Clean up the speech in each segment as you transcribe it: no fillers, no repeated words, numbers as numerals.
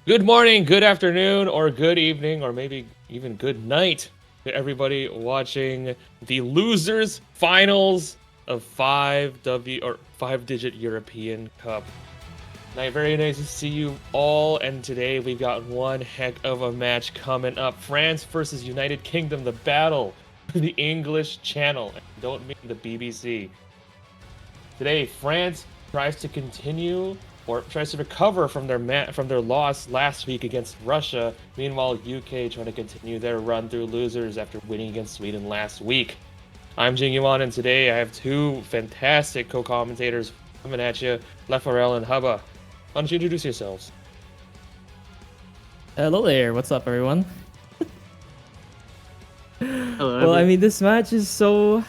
Good morning, good afternoon, or good evening, or maybe even good night to everybody watching the losers finals of 5-digit European Cup. Very nice to see you all, and today we've got one heck of a match coming up. France versus United Kingdom, the battle for the English Channel. Don't mean the BBC. Today, France tries to continue or tries to recover from their loss last week against Russia. Meanwhile, UK trying to continue their run through losers after winning against Sweden last week. I'm Jing Yuan, and today I have two fantastic co-commentators coming at you, Lefarel and Hubba. Why don't you introduce yourselves? Hello there, what's up everyone? Hello, Well, I mean this match is so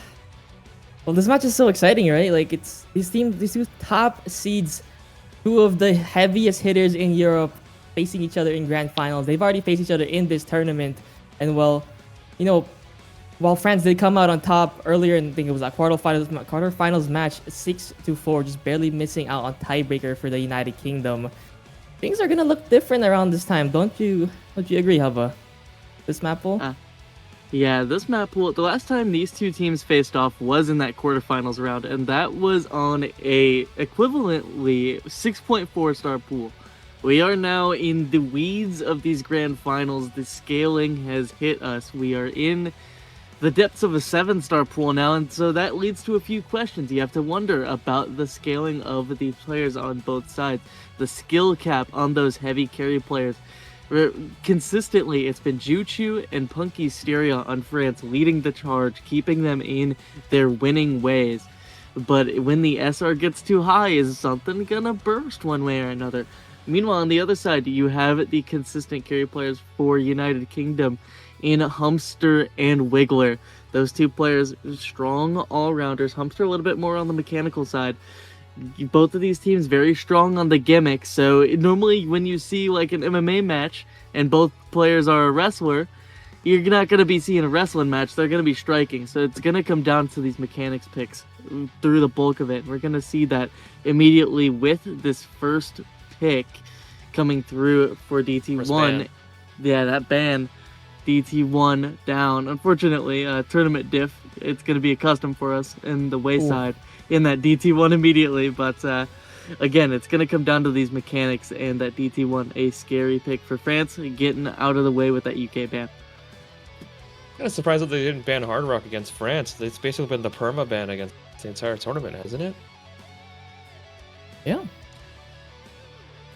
exciting, right? Like it's these two top seeds, two of the heaviest hitters in Europe facing each other in grand finals. They've already faced each other in this tournament. And well, you know, while France did come out on top earlier, and I think it was a quarterfinals match 6-4, just barely missing out on tiebreaker for the United Kingdom. Things are gonna look different around this time, don't you agree, Hava? This map pool? Yeah, this map pool, the last time these two teams faced off was in that quarterfinals round, and that was on a equivalently 6.4 star pool. We are now in the weeds of these grand finals. The scaling has hit us. We are in the depths of a 7-star pool now, and so that leads to a few questions. You have to wonder about the scaling of the players on both sides, the skill cap on those heavy carry players. Consistently, it's been Juchu and Punky Styria on France leading the charge, keeping them in their winning ways. But when the SR gets too high, is something gonna burst one way or another? Meanwhile, on the other side, you have the consistent carry players for United Kingdom in Humster and Wiggler. Those two players, strong all-rounders. Humster a little bit more on the mechanical side. Both of these teams very strong on the gimmick, so normally when you see like an MMA match and both players are a wrestler, you're not going to be seeing a wrestling match, they're going to be striking. So it's going to come down to these mechanics picks through the bulk of it. We're going to see that immediately with this first pick coming through for DT1. Yeah, that ban. DT1 down. Unfortunately, tournament diff, it's going to be a custom for us in the wayside. In that DT1 immediately, but again, it's going to come down to these mechanics, and that DT1, a scary pick for France, getting out of the way with that UK ban. Kind of surprised that they didn't ban Hard Rock against France. It's basically been the perma ban against the entire tournament, hasn't it? Yeah.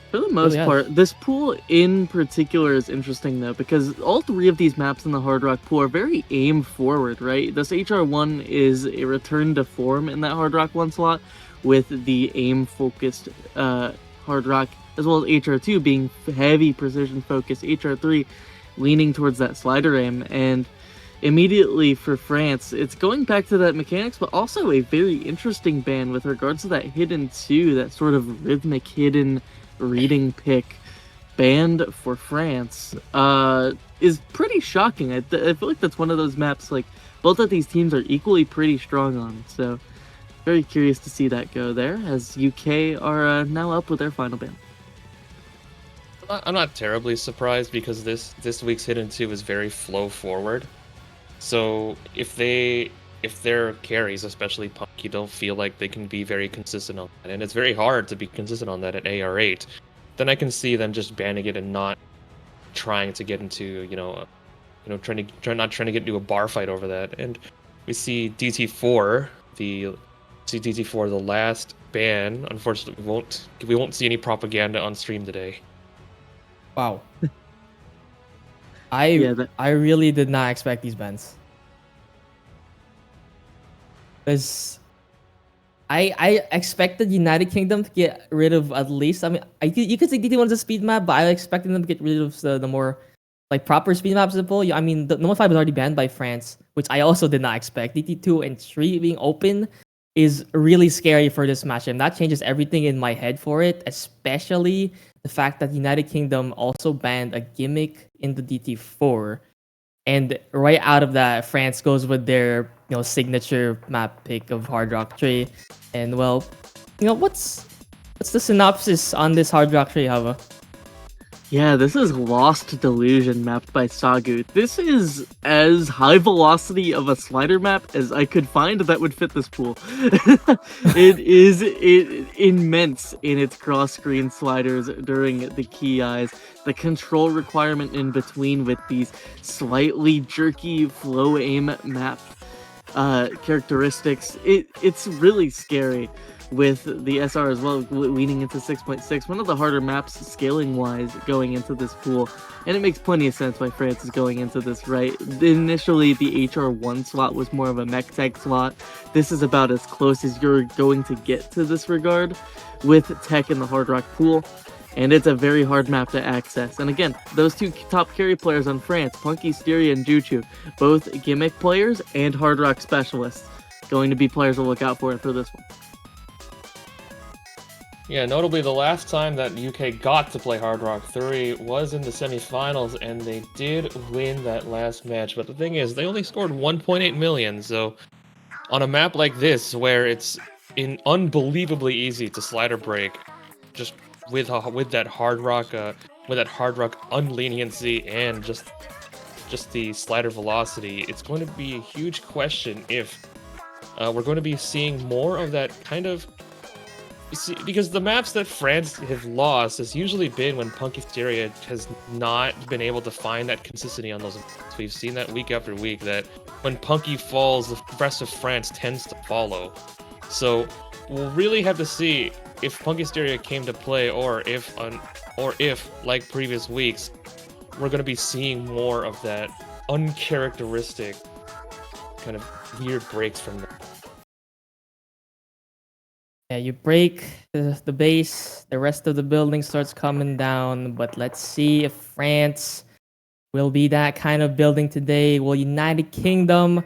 For the most part, this pool in particular is interesting though, because all three of these maps in the Hard Rock pool are very aim forward, right? This HR1 is a return to form in that Hard Rock 1 slot, with the aim focused Hard Rock, as well as HR2 being heavy precision focused, HR3 leaning towards that slider aim. And immediately for France, it's going back to that mechanics, but also a very interesting ban with regards to that hidden 2, that sort of rhythmic hidden reading pick banned for France is pretty shocking. I feel like that's one of those maps like both of these teams are equally pretty strong on, so very curious to see that go there, as UK are now up with their final ban. I'm not terribly surprised, because this week's hidden 2 is very flow forward. So if their carries, especially Punky, don't feel like they can be very consistent on that, and it's very hard to be consistent on that at AR8, then I can see them just banning it and not trying to get into, not trying to get into a bar fight over that. And we see DT4, the last ban. Unfortunately, we won't see any propaganda on stream today. Wow. I really did not expect these bans. Because I expected United Kingdom to get rid of at least, I mean, you could say DT1's a speed map, but I expected them to get rid of the more like proper speed maps in the pool. I mean, the Node 5 was already banned by France, which I also did not expect. DT2 and 3 being open is really scary for this match, and that changes everything in my head for it, especially the fact that United Kingdom also banned a gimmick in the DT4. And right out of that, France goes with their signature map pick of Hard Rock 3. And well, what's the synopsis on this Hard Rock 3, Hava? Yeah, this is Lost Delusion mapped by Sagu. This is as high velocity of a slider map as I could find that would fit this pool. It is immense in its cross-screen sliders during the key eyes. The control requirement in between with these slightly jerky flow aim map characteristics. It's really scary with the SR as well, leaning into 6.6, one of the harder maps scaling-wise going into this pool, and it makes plenty of sense why France is going into this, right? Initially, the HR1 slot was more of a mech tech slot. This is about as close as you're going to get to this regard with tech in the Hard Rock pool, and it's a very hard map to access. And again, those two top carry players on France, Punky, Styria, and Juchu, both gimmick players and Hard Rock specialists, going to be players to look out for this one. Yeah, notably the last time that UK got to play Hard Rock 3 was in the semifinals, and they did win that last match. But the thing is, they only scored 1.8 million, so on a map like this, where it's unbelievably easy to slider break, just with that Hard Rock unleniency and just the slider velocity, it's going to be a huge question if we're going to be seeing more of that kind of. See, because the maps that France have lost has usually been when Punky Styria has not been able to find that consistency on those maps. We've seen that week after week, that when Punky falls, the rest of France tends to follow. So we'll really have to see if Punky Styria came to play, or if, like previous weeks, we're going to be seeing more of that uncharacteristic kind of weird breaks from them. Yeah, you break the base, the rest of the building starts coming down, but let's see if France will be that kind of building today. Will United Kingdom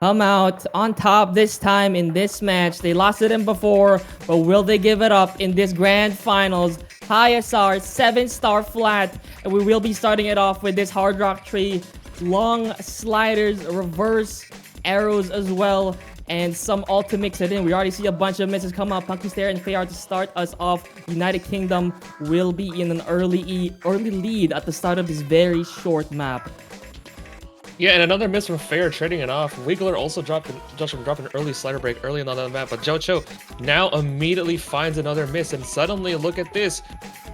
come out on top this time in this match? They lost it in before, but will they give it up in this grand finals? High SR, 7-star flat, and we will be starting it off with this Hard Rock tree, long sliders, reverse arrows as well, and some ulti mix it in. We already see a bunch of misses come out. Punky Styria and Fayard to start us off. United Kingdom will be in an early lead at the start of this very short map. Yeah, and another miss from Fair trading it off. Wiggler also dropped an early slider break early on the map, but Jocho now immediately finds another miss, and suddenly look at this.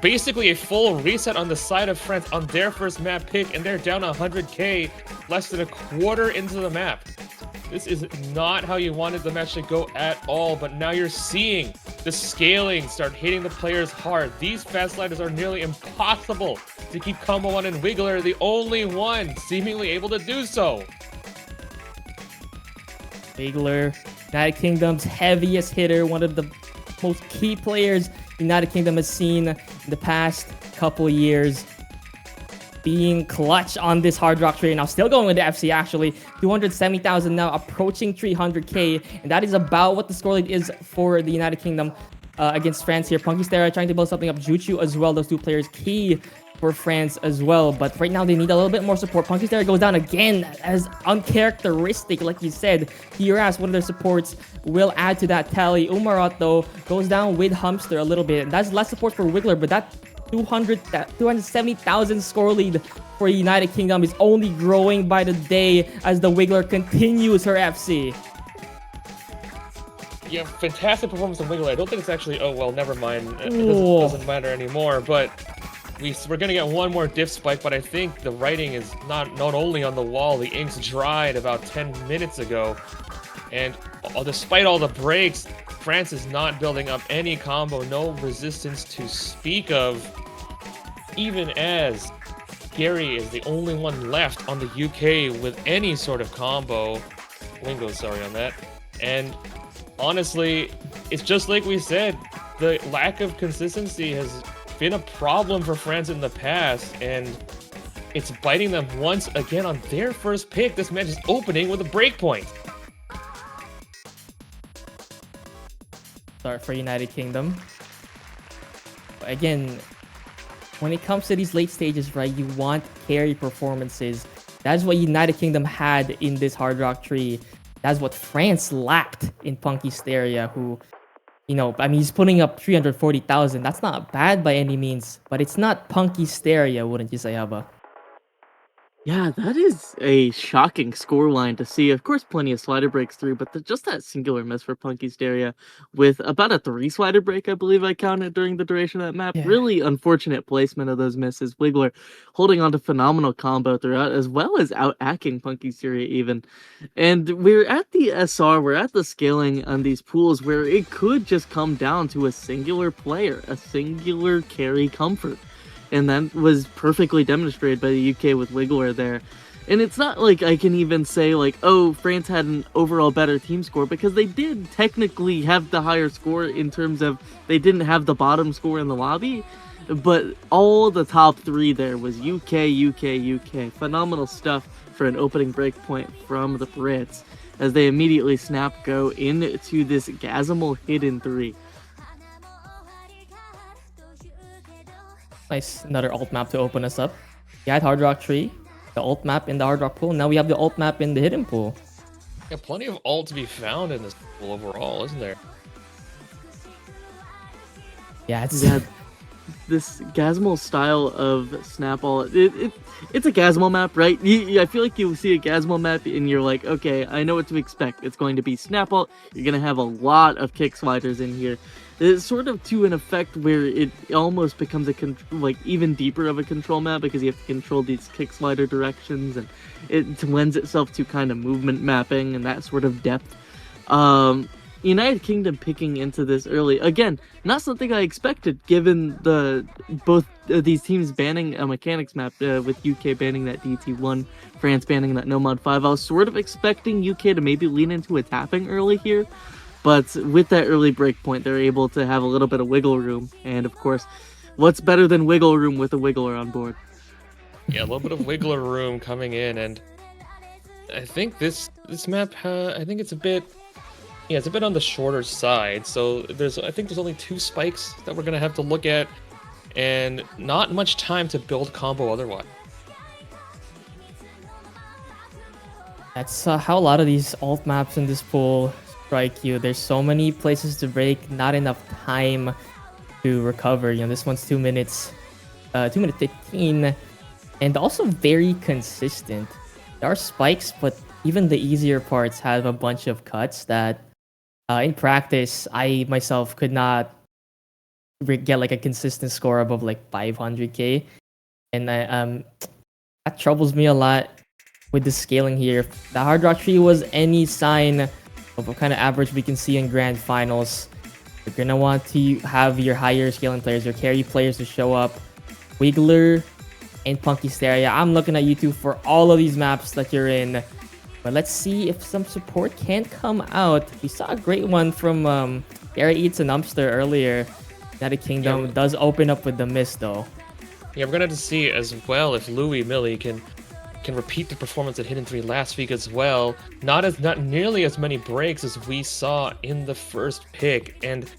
Basically a full reset on the side of France on their first map pick, and they're down 100k, less than a quarter into the map. This is not how you wanted the match to go at all, but now you're seeing the scaling start hitting the players hard. These fast sliders are nearly impossible to keep Combo 1 and Wiggler, the only one seemingly able to do so. Wiggler, United Kingdom's heaviest hitter, one of the most key players United Kingdom has seen in the past couple years, being clutch on this Hard Rock trade. Now still going with the FC actually. 270,000 now, approaching 300k, and that is about what the score lead is for the United Kingdom against France here. Punky Styria trying to build something up. Juchu as well, those two players key for France as well, but right now they need a little bit more support. Punky Styria goes down again as uncharacteristic, like you said. Tiras, one of their supports, will add to that tally. Umarat though goes down with Humster a little bit, and that's less support for Wiggler, but that 270,000 score lead for United Kingdom is only growing by the day as the Wiggler continues her FC. Yeah, fantastic performance from Wiggler. I don't think it's actually, oh well, never mind. It doesn't matter anymore, but we're gonna get one more diff spike, but I think the writing is not only on the wall, the ink's dried about 10 minutes ago, and despite all the breaks, France is not building up any combo, no resistance to speak of, even as Gary is the only one left on the UK with any sort of combo. Wingo, sorry on that. And honestly, it's just like we said, the lack of consistency has been a problem for France in the past, and it's biting them once again on their first pick. This match is opening with a breakpoint. Start for United Kingdom. Again, when it comes to these late stages, right, you want carry performances. That's what United Kingdom had in this Hard Rock tree. That's what France lacked in Punky Styria, who, You know, I mean, he's putting up 340,000. That's not bad by any means, but it's not Punky Hysteria, wouldn't you say, Haba? Yeah, that is a shocking scoreline to see. Of course, plenty of slider breaks through, but just that singular miss for Punky Hysteria with about a 3 slider break, I believe I counted during the duration of that map. Yeah. Really unfortunate placement of those misses. Wiggler holding on to phenomenal combo throughout, as well as out-hacking Punky Hysteria even. And we're at the SR, we're at the scaling on these pools where it could just come down to a singular player, a singular carry comfort. And that was perfectly demonstrated by the UK with Wiggler there. And it's not like I can even say like, oh, France had an overall better team score, because they did technically have the higher score in terms of they didn't have the bottom score in the lobby. But all the top 3 there was UK, UK, UK. Phenomenal stuff for an opening breakpoint from the Brits as they immediately snap go into this Gazimal hidden 3. Nice, another alt map to open us up. We had Hard Rock Tree, the alt map in the Hard Rock pool. Now we have the alt map in the hidden pool. Yeah, plenty of alt to be found in this pool overall, isn't there? Yeah, it's This Gazimal style of snap all it's a Gazimal map, right? I feel like you see a Gazimal map and you're like, okay, I know what to expect. It's going to be snap alt. You're gonna have a lot of kick sliders in here. It's sort of to an effect where it almost becomes like even deeper of a control map, because you have to control these kick slider directions, and it lends itself to kind of movement mapping and that sort of depth. United Kingdom picking into this early, again, not something I expected given both these teams banning a mechanics map, with UK banning that DT1, France banning that No Mod 5. I was sort of expecting UK to maybe lean into a tapping early here, but with that early breakpoint, they're able to have a little bit of wiggle room, and of course, what's better than wiggle room with a wiggler on board? Yeah, a little bit of wiggler room coming in, and I think this map, I think it's a bit... Yeah, it's a bit on the shorter side, so I think there's only 2 spikes that we're gonna have to look at, and not much time to build combo otherwise. That's how a lot of these alt maps in this pool strike you. There's so many places to break, not enough time to recover. You know, this one's 2 minutes, 2 minute 15, and also very consistent. There are spikes, but even the easier parts have a bunch of cuts that in practice, I myself could not get like a consistent score above like 500k, and that troubles me a lot with the scaling here. If the Hard Rock Tree was any sign of what kind of average we can see in grand finals, you're gonna want to have your higher scaling players, your carry players to show up. Wiggler and Punky Hysteria, I'm looking at you two for all of these maps that you're in. But let's see if some support can come out. We saw a great one from Gary Eats and Umster earlier. United Kingdom does open up with the miss though. Yeah, we're gonna have to see as well if Louis Millie can repeat the performance at Hidden 3 last week as well. Not nearly as many breaks as we saw in the first pick, and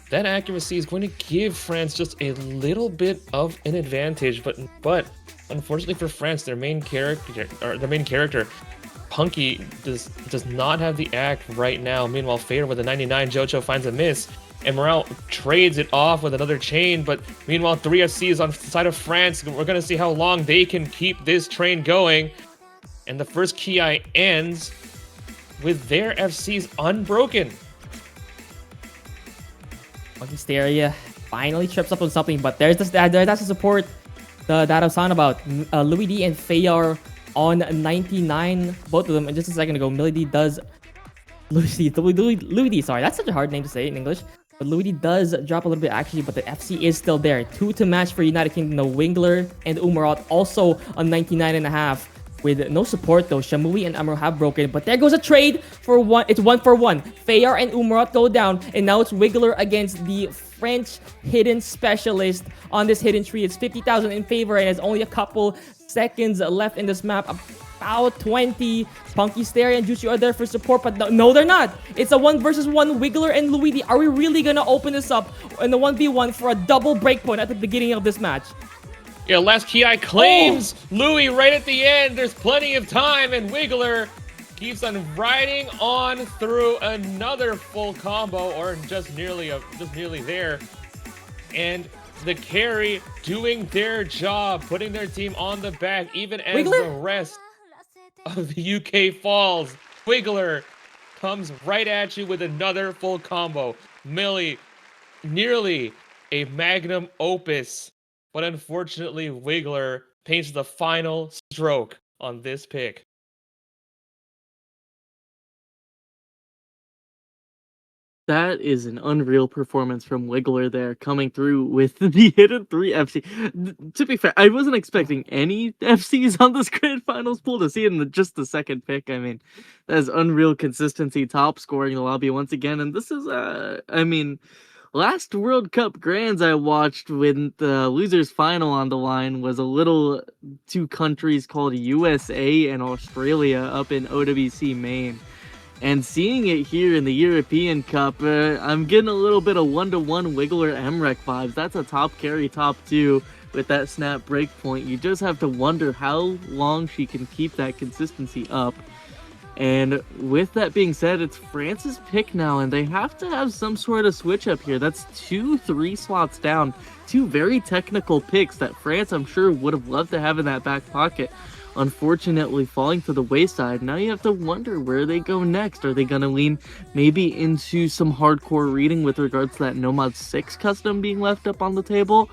that accuracy is going to give France just a little bit of an advantage. But unfortunately for France, their main character Punky does not have the act right now. Meanwhile, Fader with a 99, Jojo finds a miss, and Morale trades it off with another chain. But meanwhile, 3FC is on the side of France. We're going to see how long they can keep this train going. And the first Ki ends with their FCs unbroken. Punky Hysteria finally trips up on something, but that's the support that I was talking about. Louis D and Fayar on 99, both of them. And just a second ago, Louis D, sorry, that's such a hard name to say in English. But Louis D does drop a little bit actually, but the FC is still there. 2 to match for United Kingdom. The Wingler and Umarat also on 99.5 with no support though. Shamui and Amro have broken, but there goes a trade for one. It's 1 for 1. Fayar and Umarat go down, and now it's Wiggler against the French hidden specialist on this hidden tree. It's 50,000 in favor, and there's only a couple seconds left in this map. About 20. Punky Hysteria and Juicy are there for support, but no, they're not. It's a 1 versus 1 Wiggler and Luigi. Are we really gonna open this up in the 1v1 for a double breakpoint at the beginning of this match? Yeah, last Ki claims Louis right at the end. There's plenty of time, and Wiggler keeps on riding on through another full combo, or just nearly there. And the carry doing their job, putting their team on the back, even as Wiggler? the rest of the UK falls. Wiggler comes right at you with another full combo. Millie, nearly a magnum opus, but unfortunately Wiggler paints the final stroke on this pick. That is an unreal performance from Wiggler there, coming through with the hidden 3 FC. To be fair, I wasn't expecting any FCs on this grand finals pool to see in just the second pick. I mean, that is unreal consistency, top scoring in the lobby once again. And this is, last World Cup grands I watched when the losers final on the line was a little two countries called USA and Australia up in OWC Maine. And seeing it here in the European Cup, I'm getting a little bit of 1-to-1 Wiggler Emrek vibes. That's a top carry, top 2 with that snap break point. You just have to wonder how long she can keep that consistency up. And with that being said, it's France's pick now, and they have to have some sort of switch up here. That's 2-3 slots down. 2 very technical picks that France, I'm sure, would have loved to have in that back pocket. Unfortunately falling to the wayside. Now you have to wonder where they go next. Are they going to lean maybe into some hardcore reading with regards to that Nomad 6 custom being left up on the table?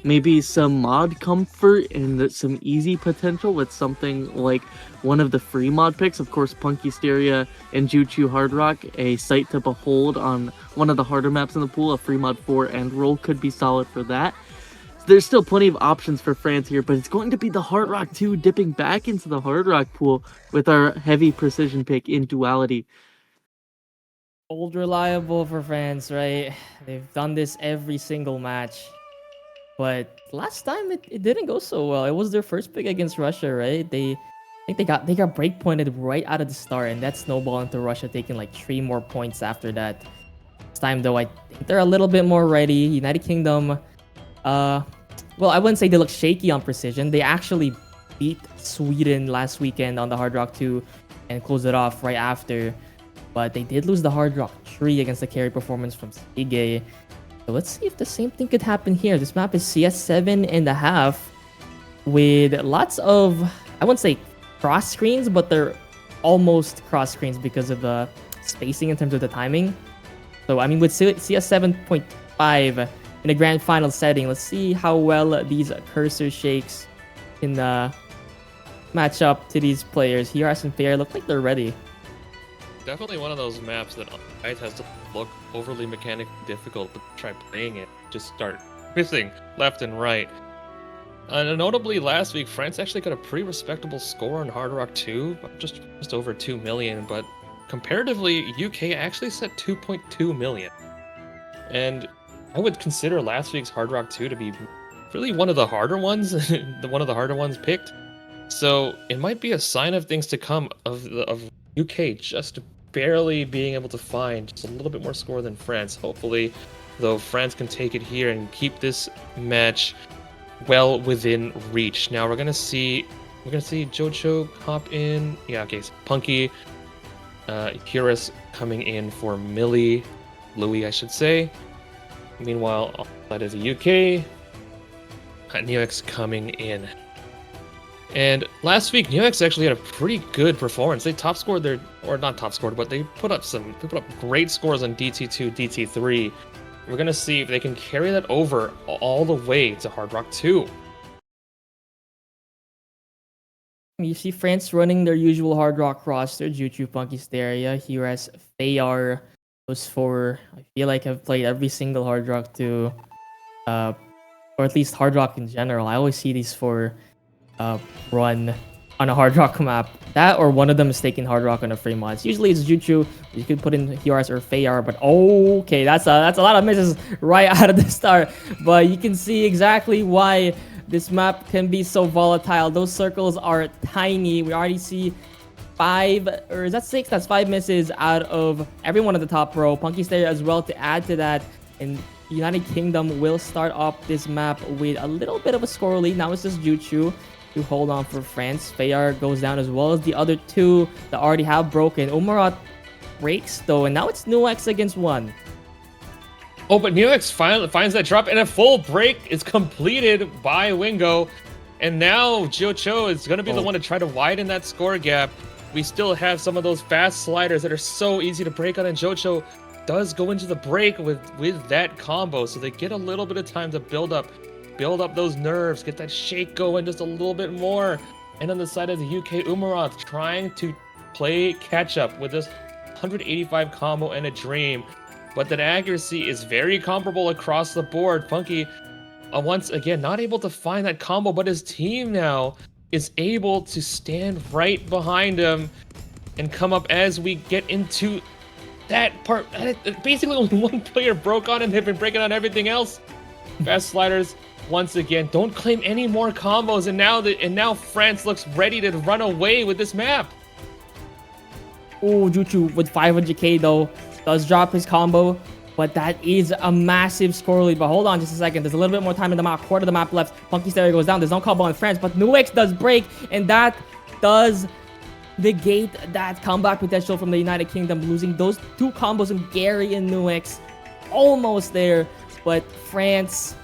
Maybe some mod comfort and some easy potential with something like one of the free mod picks. Of course, Punkysteria and Juchu Hard Rock, a sight to behold on one of the harder maps in the pool. A free mod 4 end roll could be solid for that. There's still plenty of options for France here, but it's going to be the Hard Rock 2 dipping back into the Hard Rock pool with our heavy precision pick in Duality. Old reliable for France, right? They've done this every single match. But last time it didn't go so well. It was their first pick against Russia, right? I think they got breakpointed right out of the start, and that snowballed into Russia taking like 3 more points after that. This time though, I think they're a little bit more ready. United Kingdom, well, I wouldn't say they look shaky on precision. They actually beat Sweden last weekend on the Hard Rock 2 and closed it off right after. But they did lose the Hard Rock 3 against the carry performance from Sige. So let's see if the same thing could happen here. This map is CS7.5 with lots of, I wouldn't say cross screens, but they're almost cross screens because of the spacing in terms of the timing. So, I mean, with CS7.5 in a grand final setting, let's see how well these cursor shakes can match up to these players. HERAS and FAIR look like they're ready. Definitely one of those maps that has to look overly mechanically difficult to try playing it. Just start missing left and right. Notably, last week, France actually got a pretty respectable score on Hard Rock 2, just over 2 million, but comparatively, UK actually set 2.2 million. And I would consider last week's Hard Rock 2 to be really one of the harder ones, one of the harder ones picked. So it might be a sign of things to come of UK just barely being able to find just a little bit more score than France. Hopefully, though, France can take it here and keep this match well within reach. Now we're gonna see Jojo hop in. Yeah, okay, so Punky, HERAS coming in for Millie, Louis, I should say. Meanwhile, that is the UK. NeoX coming in. And last week, NeoX actually had a pretty good performance. They top scored or not top scored, but they put up great scores on DT2, DT3. We're gonna see if they can carry that over all the way to Hard Rock 2. You see France running their usual Hard Rock roster: Juju, Punkysteria, HERAS, FAIR. Those 4, I feel like I've played every single Hard Rock 2, or at least Hard Rock in general. I always see these 4 run on a Hard Rock map. That or one of them is taking Hard Rock on a free mods. Usually it's Juju. You could put in HERAS or FAIR, but okay, that's a lot of misses right out of the start. But you can see exactly why this map can be so volatile. Those circles are tiny. We already see 5, or is that 6? That's 5 misses out of everyone at the top row. Punkysteria as well to add to that. And United Kingdom will start off this map with a little bit of a score lead. Now it's just Juju. to hold on for France. Fayard goes down as well as the other two that already have broken. Umarat breaks though, and now it's Nuex against one. Oh, but Neelix finally finds that drop, and a full break is completed by Wingo. And now Cho is going to be the one to try to widen that score gap. We still have some of those fast sliders that are so easy to break on, and Jocho does go into the break with that combo, so they get a little bit of time to build up those nerves, get that shake going just a little bit more. And on the side of the UK, Umaroth trying to play catch up with this 185 combo and a dream, but that accuracy is very comparable across the board. Funky, once again, not able to find that combo, but his team now is able to stand right behind him and come up as we get into that part. Basically, only one player broke on, and they've been breaking on everything else. Fast sliders, once again, don't claim any more combos, and now France looks ready to run away with this map. Oh, Juchu with 500k though does drop his combo, but that is a massive score lead. But hold on just a second. There's a little bit more time in the map. Quarter of the map left. Funky Stereo goes down. There's no combo on France, but Nuex does break, and that does negate that comeback potential from the United Kingdom, losing those two combos from Gary and Nuex. Almost there, but France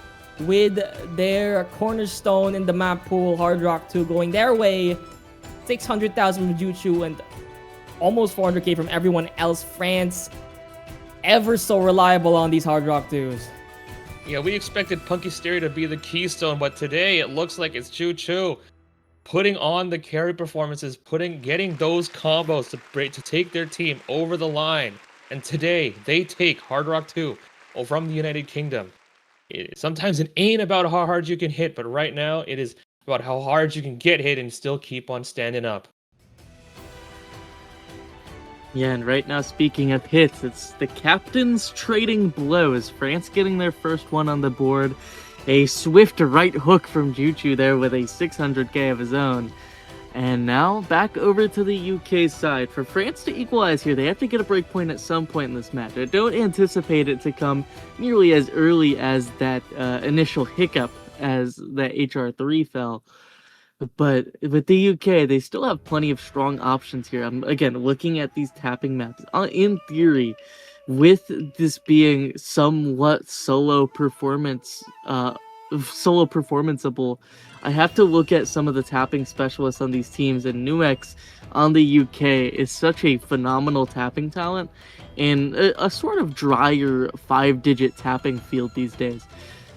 with their cornerstone in the map pool, Hard Rock 2 going their way. 600,000 from Juchu and almost 400k from everyone else. France ever so reliable on these Hard Rock 2s. Yeah, we expected Punky Stereo to be the keystone, but today it looks like it's Choo putting on the carry performances, getting those combos to take their team over the line. And today they take Hard Rock 2 from the United Kingdom. Sometimes it ain't about how hard you can hit, but right now it is about how hard you can get hit and still keep on standing up. Yeah, and right now, speaking of hits, it's the captains trading blows. France getting their first one on the board. A swift right hook from Juchu there with a 600k of his own. And now back over to the UK side. For France to equalize here, they have to get a break point at some point in this match. I don't anticipate it to come nearly as early as that initial hiccup as that HR3 fell. But with the UK, they still have plenty of strong options here. I'm, again, looking at these tapping maps. In theory, with this being somewhat solo performanceable, I have to look at some of the tapping specialists on these teams, and Nuex on the UK is such a phenomenal tapping talent and a sort of drier 5-digit tapping field these days.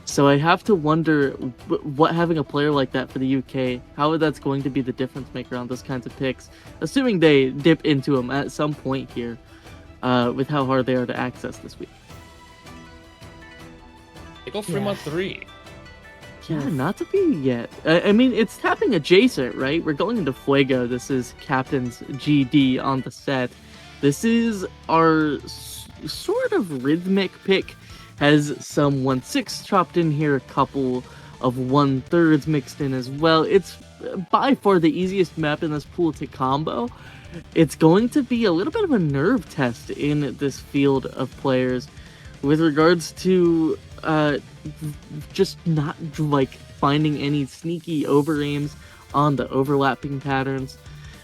So I have to wonder what having a player like that for the UK, how that's going to be the difference maker on those kinds of picks, assuming they dip into them at some point here, with how hard they are to access this week. They go Fremont 3. Yeah, not to be yet. I mean, it's tapping adjacent, right? We're going into Fuego. This is Captain's GD on the set. This is our sort of rhythmic pick. Has some 1/6 chopped in here, a couple of 1/3 mixed in as well. It's by far the easiest map in this pool to combo. It's going to be a little bit of a nerve test in this field of players with regards to just not like finding any sneaky over aims on the overlapping patterns.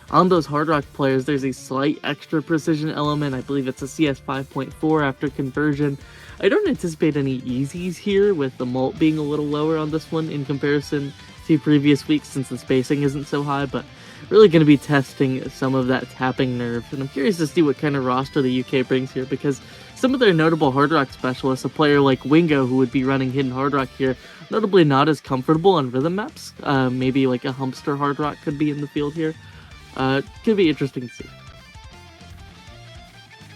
On those Hard Rock players, there's a slight extra precision element. I believe it's a CS 5.4 after conversion. I don't anticipate any easies here, with the mult being a little lower on this one in comparison to previous weeks since the spacing isn't so high, but really going to be testing some of that tapping nerve. And I'm curious to see what kind of roster the UK brings here, because some of their notable Hard Rock specialists, a player like Wingo, who would be running Hidden Hard Rock here, notably not as comfortable on rhythm maps. Maybe like a Humpster Hard Rock could be in the field here. Could be interesting to see.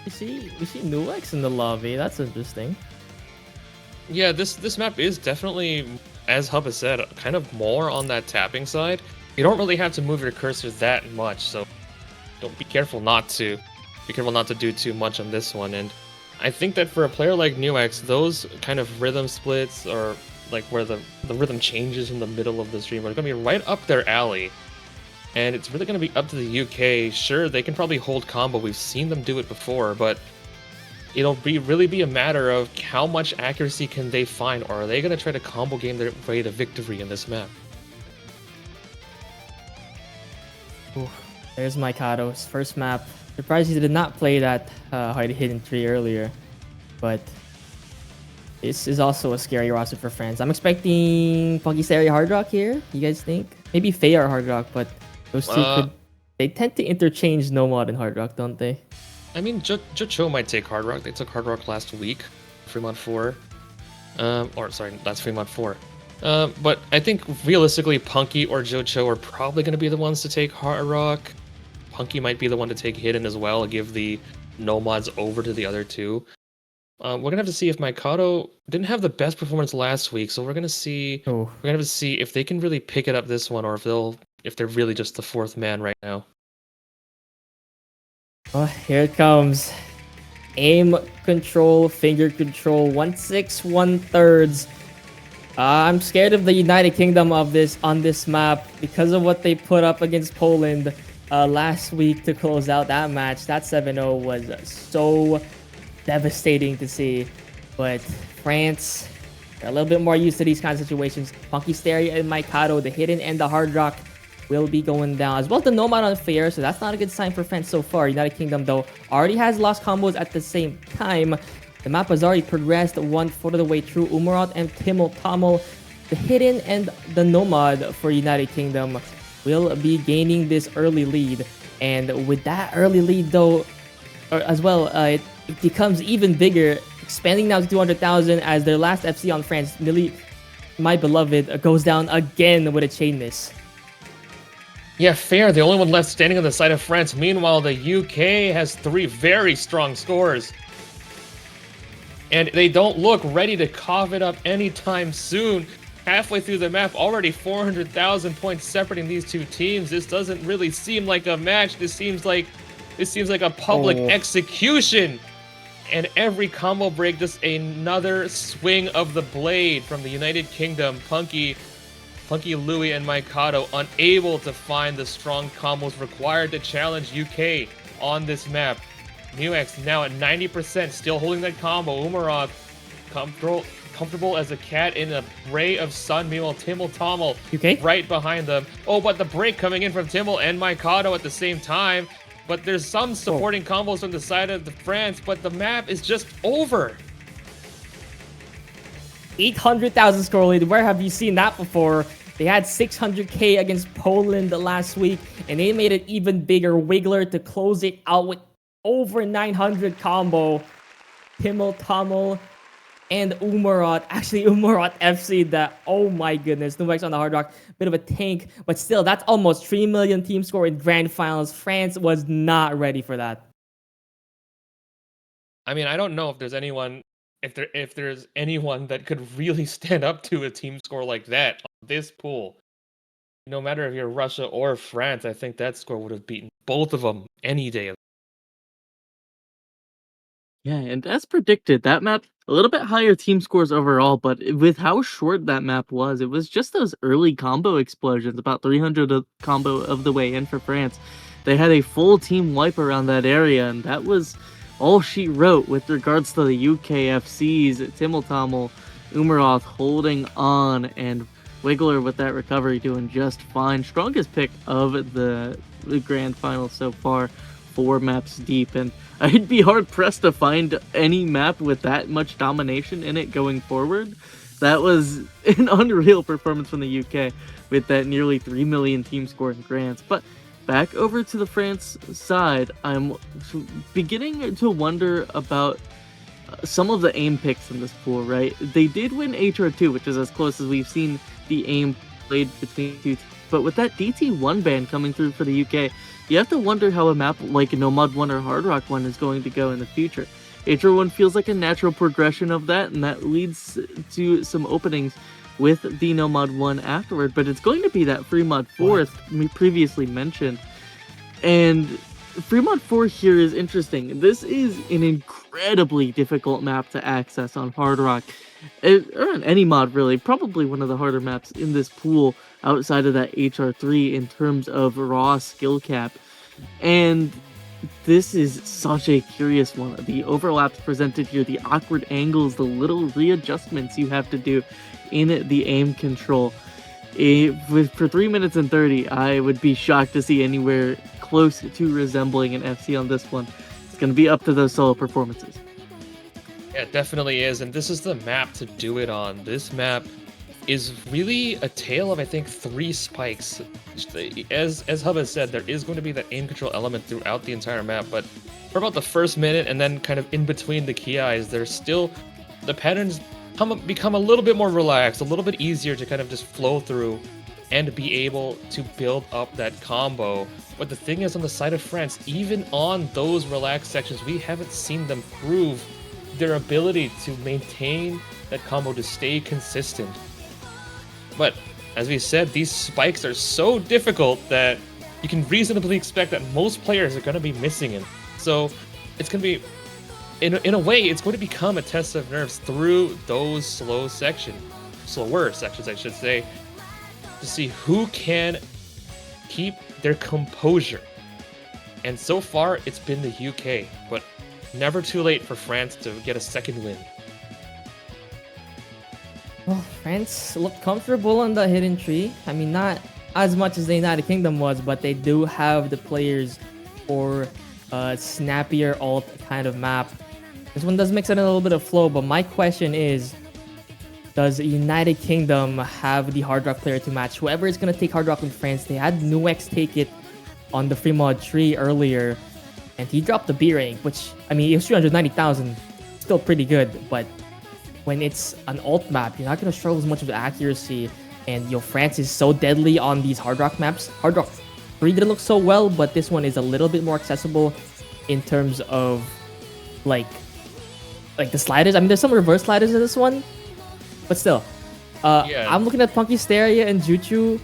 We see Nuex in the lobby. That's interesting. Yeah, this map is definitely, as Hub has said, kind of more on that tapping side. You don't really have to move your cursor that much, so don't be careful not to. Be careful not to do too much on this one. And I think that for a player like Nuex, those kind of rhythm splits, or like where the rhythm changes in the middle of the stream, are going to be right up their alley. And it's really going to be up to the UK. Sure, they can probably hold combo. We've seen them do it before, but it'll really be a matter of how much accuracy can they find, or are they going to try to combo game their way to victory in this map? Ooh, there's Mikado's first map. Surprised he did not play that hidden tree earlier, but this is also a scary roster for France. I'm expecting Punky Stereo Hard Rock here. You guys think? Maybe Faye or Hard Rock, but those two they tend to interchange Nomad and Hard Rock, don't they? I mean, Jocho might take Hard Rock. They took Hard Rock last week, Fremont 4. That's Fremont 4. But I think realistically, Punky or Jocho are probably going to be the ones to take Hard Rock. Punky might be the one to take Hidden as well, give the Nomads over to the other two. We're gonna have to see if Mikado didn't have the best performance last week, so we're gonna see. Oh. We're gonna have to see if they can really pick it up this one, or if they're really just the fourth man right now. Oh, here it comes. Aim control, finger control, 1/6, 1/3. I'm scared of the United Kingdom on this map because of what they put up against Poland last week to close out that match. That 7-0 was so devastating to see. But France are a little bit more used to these kinds of situations. Punky Stereo and Mikado, the Hidden and the Hard Rock, will be going down, as well as the Nomad on Fair, so that's not a good sign for France so far. United Kingdom, though, already has lost combos at the same time. The map has already progressed 1/4 of the way through. Umaraut and Timel Tamil, the Hidden and the Nomad for United Kingdom, will be gaining this early lead. And with that early lead, though, as well, it becomes even bigger, expanding now to 200,000 as their last FC on France, Millie, my beloved, goes down again with a chain miss. Yeah, fair. The only one left standing on the side of France. Meanwhile, the UK has 3 very strong scores. And they don't look ready to cough it up anytime soon. Halfway through the map, already 400,000 points separating these two teams. This doesn't really seem like a match. This seems like a public execution. And every combo break, just another swing of the blade from the United Kingdom. Punky, Louis, and Mikado unable to find the strong combos required to challenge UK on this map. Muex now at 90%, still holding that combo. Umarov comfortable as a cat in a ray of sun. Meanwhile, Timel Tamil right behind them. Oh, but the break coming in from Timel and Mikado at the same time. But there's some supporting combos from the side of the France, but the map is just over. 800,000 score lead. Where have you seen that before? They had 600k against Poland last week, and they made it even bigger. Wiggler to close it out with over 900 combo. Timel Tamil and Umaraut. Actually, Umaraut FC that. Oh my goodness. Numex on the Hard Rock. Bit of a tank, but still, that's almost 3 million team score in grand finals. France was not ready for that. I mean, I don't know if there's anyone, if there's anyone that could really stand up to a team score like that on this pool. No matter if you're Russia or France, I think that score would have beaten both of them any day. Yeah, and as predicted, that map, a little bit higher team scores overall, but with how short that map was, it was just those early combo explosions, about 300 combo of the way in for France. They had a full team wipe around that area, and that was all she wrote with regards to the UKFCs. Timel Tamil, Umarov holding on, and Wiggler with that recovery doing just fine. Strongest pick of the grand final so far, 4 maps deep, and I'd be hard-pressed to find any map with that much domination in it going forward. That was an unreal performance from the UK with that nearly 3 million team score in grands. But back over to the France side, I'm beginning to wonder about some of the aim picks in this pool, right? They did win HR2, which is as close as we've seen the aim played between two teams. But with that DT1 ban coming through for the UK, you have to wonder how a map like Nomad 1 or Hard Rock 1 is going to go in the future. HR1 feels like a natural progression of that, and that leads to some openings with the Nomad 1 afterward, but it's going to be that Fremont 4 we previously mentioned. And Fremont 4 here is interesting. This is an incredibly difficult map to access on Hard Rock, or on any mod really, probably one of the harder maps in this pool outside of that HR3 in terms of raw skill cap. And this is such a curious one. The overlaps presented here, the awkward angles, the little readjustments you have to do in the aim control. For 3 minutes and 30, I would be shocked to see anywhere close to resembling an FC on this one. It's going to be up to those solo performances. Yeah, it definitely is, and this is the map to do it on. This map is really a tale of, I think, 3 spikes. As Hub has said, there is going to be that aim control element throughout the entire map, but for about the first minute and then kind of in between the key eyes, there's still the patterns become a little bit more relaxed, a little bit easier to kind of just flow through and be able to build up that combo. But the thing is, on the side of France, even on those relaxed sections, we haven't seen them prove their ability to maintain that combo, to stay consistent. But as we said, these spikes are so difficult that you can reasonably expect that most players are going to be missing it. So it's going to be, in a way, it's going to become a test of nerves through those slower sections, I should say, to see who can keep their composure. And so far, it's been the UK, but never too late for France to get a second win. Well, France looked comfortable on the hidden tree. I mean, not as much as the United Kingdom was, but they do have the players for a snappier alt kind of map. This one does mix in a little bit of flow, but my question is, does the United Kingdom have the Hard Rock player to match whoever is going to take Hard Rock with France? They had Nuex take it on the free mod tree earlier, and he dropped the B rank, which, I mean, it was 390,000, still pretty good, but when it's an alt map, you're not going to struggle as much with accuracy, and France is so deadly on these Hard Rock maps. Hard Rock 3 didn't look so well, but this one is a little bit more accessible in terms of, like the sliders. I mean, there's some reverse sliders in this one, but still. Yeah. I'm looking at Punky Steria and Juchu.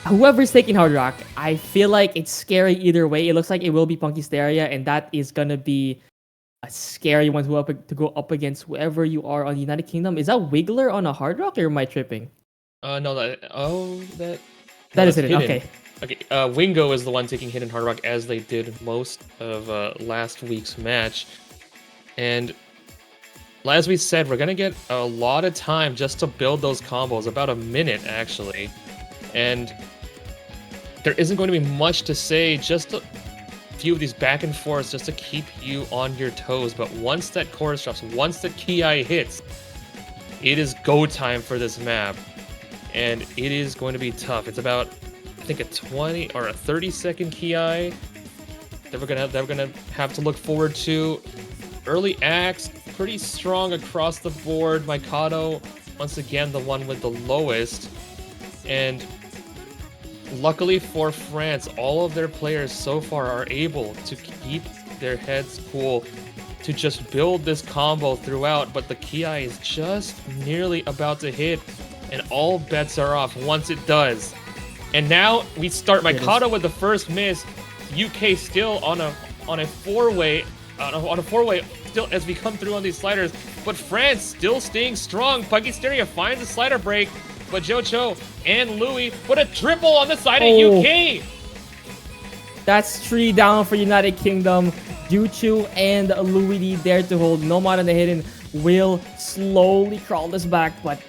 Whoever's taking Hard Rock, I feel like it's scary either way. It looks like it will be Punky Steria, and that is going to be a scary one to go up against whoever you are on the United Kingdom. Is that Wiggler on a Hard Rock, or am I tripping? No, that That is hidden. Okay. Okay, Wingo is the one taking Hidden Hard Rock, as they did most of last week's match. And as we said, we're going to get a lot of time just to build those combos, about a minute, actually. And there isn't going to be much to say, just a few of these back and forths just to keep you on your toes. But once that chorus drops, once the key eye hits, it is go time for this map. And it is going to be tough. It's about, I think, a 20 or a 30-second key eye that we're gonna have to look forward to. Early acts, pretty strong across the board. Mikado, once again, the one with the lowest. And luckily for France, all of their players so far are able to keep their heads cool, to just build this combo throughout. But the key eye is just nearly about to hit, and all bets are off once it does. And now we start Mikado with the first miss. UK still on a four-way, still as we come through on these sliders. But France still staying strong. Punky Steria finds a slider break, but Jocho and Louis put a triple on the side of UK. That's 3 down for United Kingdom. Juchu and Louis there to hold. Nomad on the hidden will slowly crawl this back, but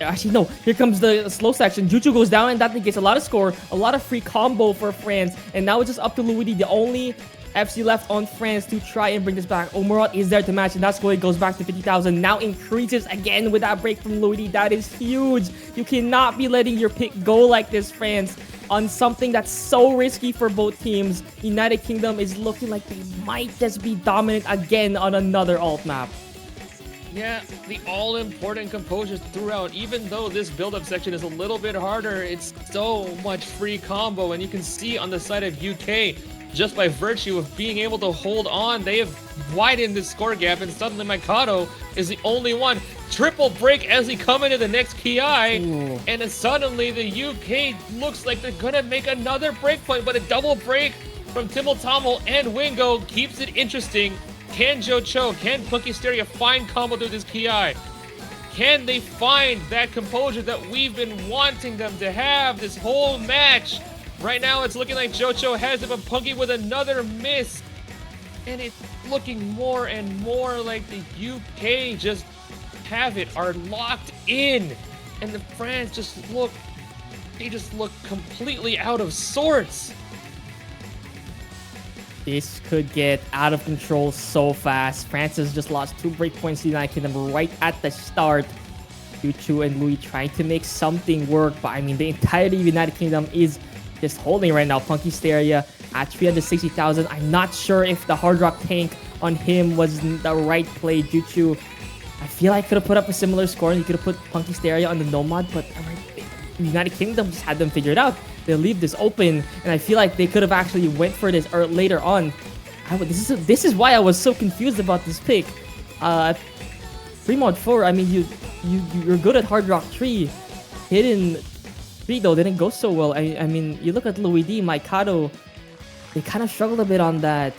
actually, no. Here comes the slow section. Juchu goes down, and that gets a lot of score, a lot of free combo for France. And now it's just up to Louis, the only FC left on France to try and bring this back. Omorat is there to match, and that's why it goes back to 50,000. Now increases again with that break from Louis. That is huge. You cannot be letting your pick go like this, France, on something that's so risky for both teams. United Kingdom is looking like they might just be dominant again on another alt map. Yeah, the all-important composure throughout. Even though this build-up section is a little bit harder, it's so much free combo, and you can see on the side of UK, just by virtue of being able to hold on, they have widened this score gap, and suddenly Mikado is the only one. Triple break as he come into the next key eye, and then suddenly the UK looks like they're gonna make another breakpoint, but a double break from Timmeltommel and Wingo keeps it interesting. Can Jocho, can Punky Steria find combo through this key eye? Can they find that composure that we've been wanting them to have this whole match? Right now, it's looking like Jocho has it, but Punky with another miss. And it's looking more and more like the UK just have it, are locked in. And the France just look they just look completely out of sorts. This could get out of control so fast. France has just lost 2 breakpoints to the United Kingdom right at the start. Juchu and Louis trying to make something work, but I mean, the entirety of the United Kingdom is just holding right now. Punky Steria at 360,000. I'm not sure if the Hard Rock tank on him was the right play. Juchu, I feel like could have put up a similar score and he could have put Punky Steria on the Nomad, but the United Kingdom just had them figured out. They leave this open, and I feel like they could have actually went for this later on. This is why I was so confused about this pick. 3 mod 4. I mean, you're good at Hard Rock 3. Hidden 3 though didn't go so well. I mean, you look at Louis D, Mikado. They kind of struggled a bit on that.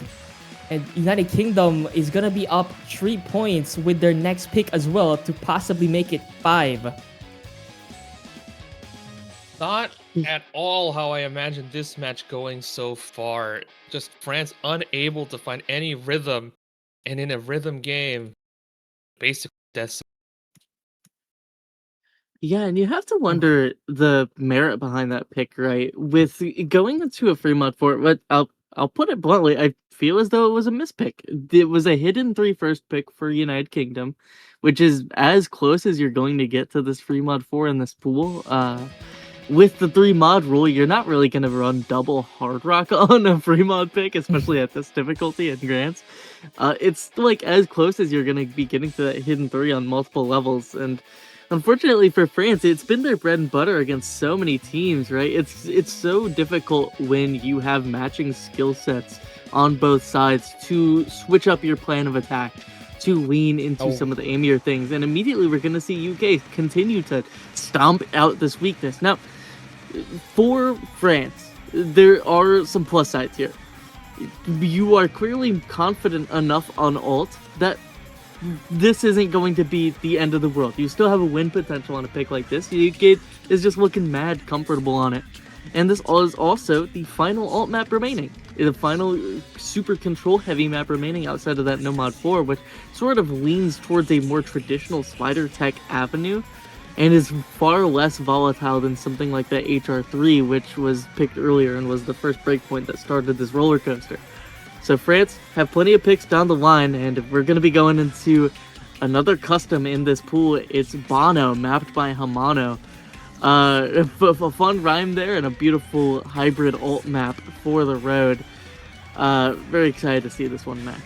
And United Kingdom is gonna be up 3 points with their next pick as well to possibly make it 5. Not at all how I imagined this match going so far. Just France unable to find any rhythm, and in a rhythm game, basically death. Yeah, and you have to wonder the merit behind that pick, right? With going into a free mod for it, but I'll put it bluntly, I feel as though it was a mispick. It was a hidden 3 first pick for United Kingdom, which is as close as you're going to get to this free mod 4 in this pool. With the 3 mod rule, you're not really going to run double Hard Rock on a free mod pick, especially at this difficulty in Grants. It's like as close as you're going to be getting to that hidden 3 on multiple levels. And unfortunately for France, it's been their bread and butter against so many teams, right? It's so difficult when you have matching skill sets on both sides to switch up your plan of attack, to lean into some of the aimier things. And immediately we're going to see UK continue to stomp out this weakness. Now, for France, there are some plus sides here. You are clearly confident enough on ult that this isn't going to be the end of the world. You still have a win potential on a pick like this. UK is just looking mad comfortable on it. And this is also the final ult map remaining. The final super control heavy map remaining outside of that Nomad 4, which sort of leans towards a more traditional spider tech avenue and is far less volatile than something like that HR3, which was picked earlier and was the first breakpoint that started this roller coaster. So France have plenty of picks down the line, and we're going to be going into another custom in this pool. It's Bono, mapped by Hamano. A fun rhyme there and a beautiful hybrid ult map for the road. Very excited to see this one, Mac.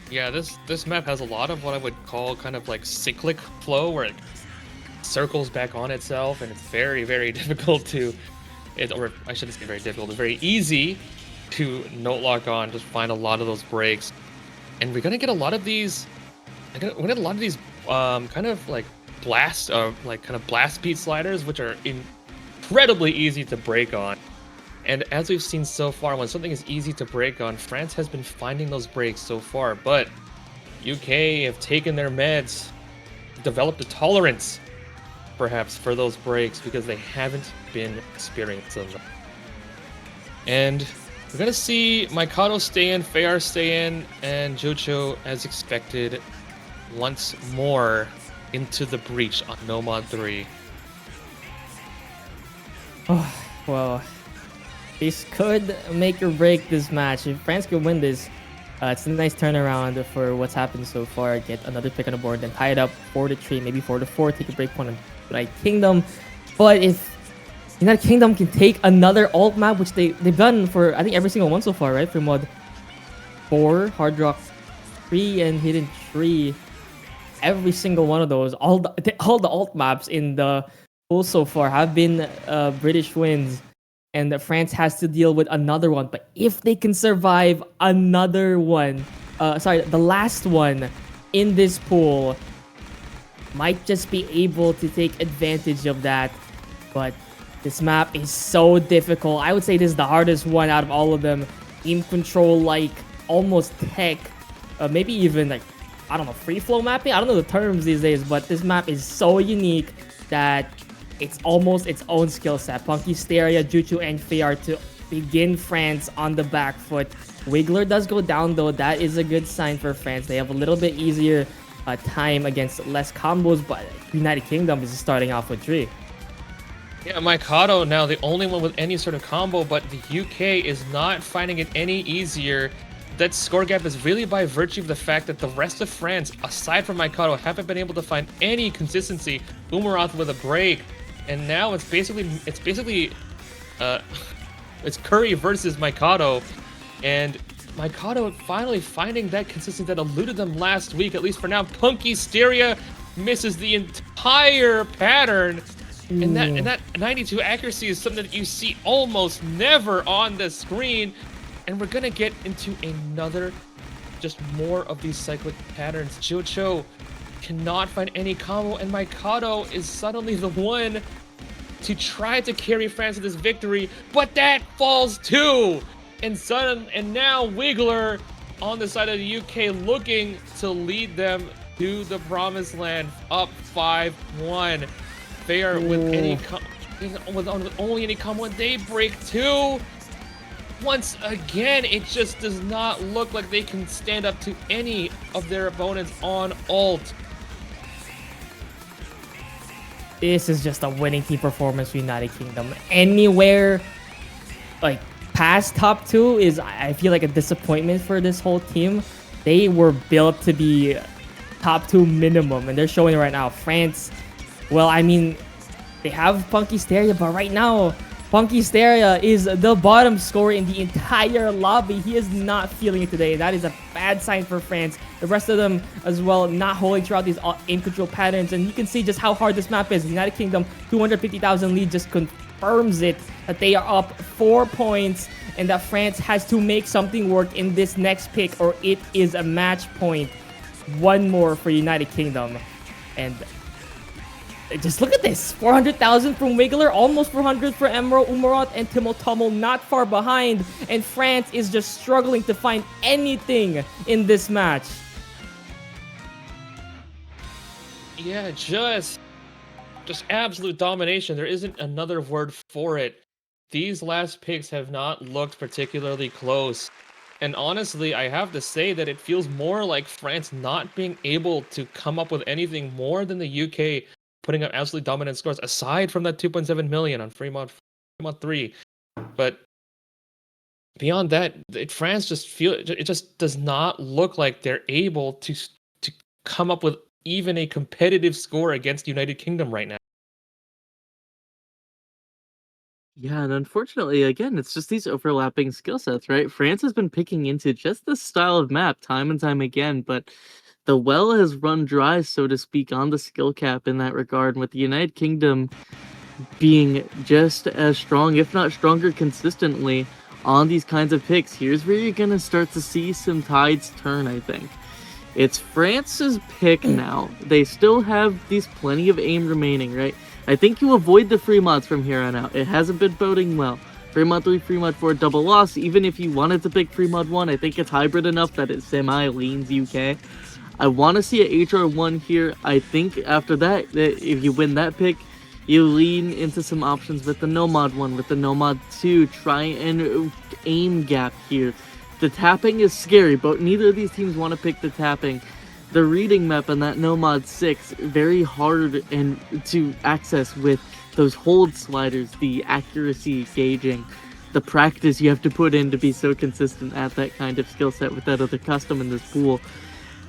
Yeah, this map has a lot of what I would call kind of like cyclic flow, where it circles back on itself, and it's very, very difficult to, or I shouldn't say very difficult, it's very easy to note lock on, just find a lot of those breaks. And we're gonna get a lot of these, kind of like blast speed sliders, which are incredibly easy to break on. And as we've seen so far, when something is easy to break on, France has been finding those breaks so far, but UK have taken their meds, developed a tolerance perhaps for those breaks because they haven't been experiencing them. And we're gonna see Mikado stay in, Fayar stay in, and Jocho, as expected, once more into the breach on Nomad 3. Oh, well, this could make or break this match. If France could win this, it's a nice turnaround for what's happened so far. Get another pick on the board, then tie it up 4-3, maybe 4-4, take a break point on United Kingdom. But if United Kingdom can take another alt map, which they've done for, I think, every single one so far, right? For mod 4, Hard Rock 3, and Hidden 3. Every single one of those, all the alt maps in the pool so far have been British wins, and France has to deal with another one. But if they can survive another one, the last one in this pool, might just be able to take advantage of that. But this map is so difficult. I would say this is the hardest one out of all of them. Team control, like almost tech, maybe even like, I don't know, free flow mapping? I don't know the terms these days, but this map is so unique that it's almost its own skill set. Punky, Steria, Juchu, and Fayar to begin France on the back foot. Wiggler does go down though. That is a good sign for France. They have a little bit easier time against less combos, but United Kingdom is starting off with 3. Yeah, Mikado now the only one with any sort of combo, but the UK is not finding it any easier. That score gap is really by virtue of the fact that the rest of France, aside from Mikado, haven't been able to find any consistency. Umarath with a break, and now it's basically it's Curry versus Mikado, and Mikado finally finding that consistency that eluded them last week, at least for now. Punky Steria misses the entire pattern. And that 92 accuracy is something that you see almost never on the screen. And we're gonna get into another, just more of these cyclic patterns. Jocho cannot find any combo, and Mikado is suddenly the one to try to carry France to this victory, but that falls too. And now Wiggler on the side of the UK looking to lead them to the promised land, up 5-1. They are with only any combo, and they break two. Once again, it just does not look like they can stand up to any of their opponents on ult. This is just a winning team performance for United Kingdom. Anywhere like past top two is, I feel like, a disappointment for this whole team. They were built to be top two minimum, and they're showing it right now. France, well, I mean, they have Punky Steria, but right now, Punky Steria is the bottom scorer in the entire lobby. He is not feeling it today. That is a bad sign for France. The rest of them as well, not holding throughout these aim control patterns. And you can see just how hard this map is. United Kingdom, 250,000 lead just confirms it, that they are up 4 points and that France has to make something work in this next pick, or it is a match point. One more for United Kingdom. And just look at this, 400,000 from Wiggler, almost 400 for Emerald, Umarath, and Timotomo not far behind. And France is just struggling to find anything in this match. Yeah, just absolute domination. There isn't another word for it. These last picks have not looked particularly close. And honestly, I have to say that it feels more like France not being able to come up with anything more than the UK putting up absolutely dominant scores, aside from that 2.7 million on Fremont 3. But beyond that, France just does not look like they're able to come up with even a competitive score against United Kingdom right now. Yeah, and unfortunately, again, it's just these overlapping skill sets, right? France has been picking into just this style of map time and time again, but the well has run dry, so to speak, on the skill cap in that regard, with the United Kingdom being just as strong, if not stronger consistently, on these kinds of picks. Here's where you're going to start to see some tides turn, I think. It's France's pick now. They still have these plenty of aim remaining, right? I think you avoid the free mods from here on out. It hasn't been boding well. Fremont 3, Fremont 4, double loss. Even if you wanted to pick Fremont 1, I think it's hybrid enough that it semi-leans UK. I want to see a HR1 here. I think after that, if you win that pick, you lean into some options with the Nomad 1, with the Nomad 2. Try and aim gap here. The tapping is scary, but neither of these teams want to pick the tapping. The reading map on that Nomad 6, very hard and to access with those hold sliders, the accuracy gauging, the practice you have to put in to be so consistent at that kind of skill set with that other custom in this pool.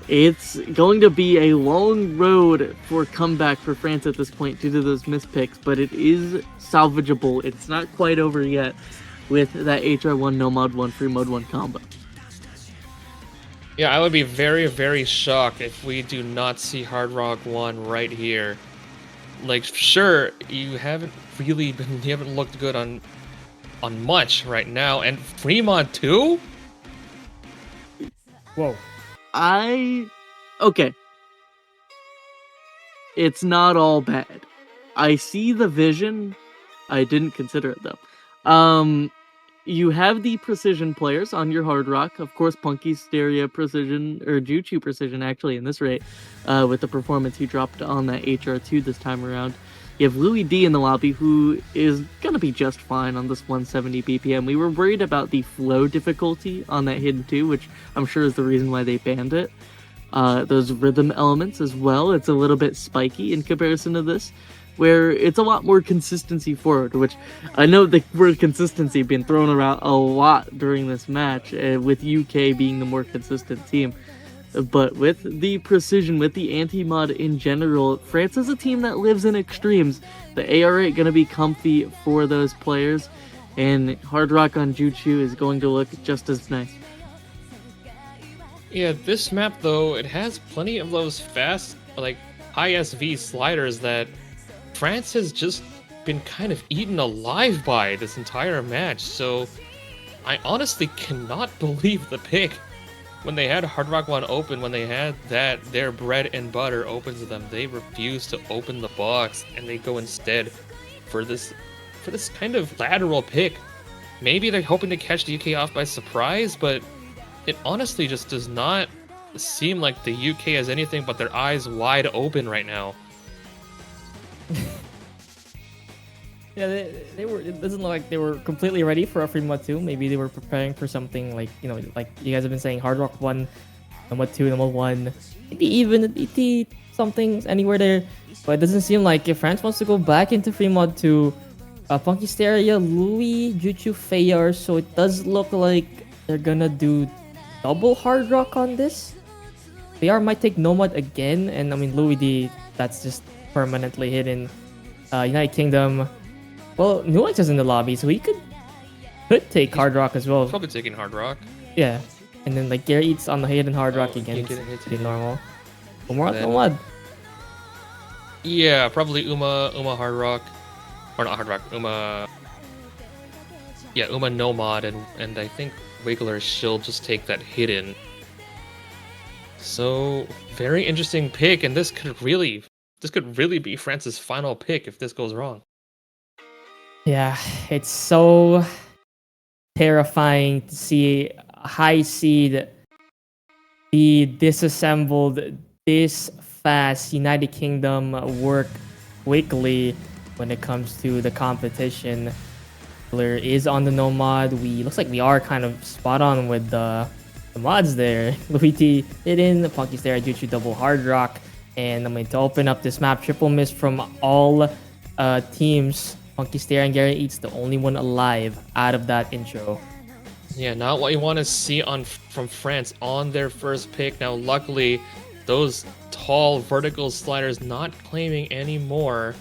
It's going to be a long road for comeback for France at this point due to those mispicks, but it is salvageable. It's not quite over yet with that HR1 Nomad 1 Free Mode 1 combo. Yeah, I would be very, very shocked if we do not see Hard Rock 1 right here. Like, sure, you haven't looked good on much right now, and Fremont 2? Whoa. Okay. It's not all bad. I see the vision. I didn't consider it though. You have the precision players on your Hard Rock. Of course, Punky Steria precision, or Juchu precision actually in this rate, with the performance he dropped on that HR2 this time around. You have Louis D in the lobby, who is going to be just fine on this 170 BPM. We were worried about the flow difficulty on that Hidden 2, which I'm sure is the reason why they banned it. Those rhythm elements as well, it's a little bit spiky in comparison to this. where it's a lot more consistency forward, which I know the word consistency being thrown around a lot during this match, with UK being the more consistent team. But with the precision, with the anti-mod in general, France is a team that lives in extremes. The AR8 going to be comfy for those players, and Hard Rock on Juchu is going to look just as nice. Yeah, this map though, it has plenty of those fast, like high SV sliders that France has just been kind of eaten alive by this entire match. So I honestly cannot believe the pick. When they had Hard Rock 1 open, when they had their bread and butter open to them, they refused to open the box, and they go instead for this kind of lateral pick. Maybe they're hoping to catch the UK off by surprise, but it honestly just does not seem like the UK has anything but their eyes wide open right now. Yeah, they were. It doesn't look like they were completely ready for a free mod 2. Maybe they were preparing for something like, you know, like you guys have been saying, Hard Rock 1, mod 2, mod 1, maybe even ET something anywhere there. But it doesn't seem like if France wants to go back into free mod 2, Punkysteria, Louis, Juchu, Fayar. So it does look like they're gonna do double Hard Rock on this. Fayar might take Nomad again, and I mean Louis D, that's just permanently hidden. United Kingdom. Well, Nuance is in the lobby, so he could take Hard Rock as well. Probably taking Hard Rock. Yeah. And then like Gary Eats on the hidden Hard Rock again. Can't get a hit Pretty here. normal. Umar, Then- Nomad. Yeah, probably Uma Hard Rock. Or not Hard Rock, Uma Nomad, and I think Wiggler she'll just take that hidden. So very interesting pick, and this could really be France's final pick if this goes wrong. Yeah, it's so terrifying to see a high seed be disassembled this fast. United Kingdom work quickly when it comes to the competition. Blair is on the Nomad. Looks like we are kind of spot on with the mods there. Luigi hidden, Punkysteria, Juchu double Hard Rock, and I'm going to open up this map. Triple miss from all teams. Punkysteria and Gary Eats the only one alive out of that intro. Yeah, not what you want to see from France on their first pick. Now, luckily, those tall vertical sliders not claiming anymore,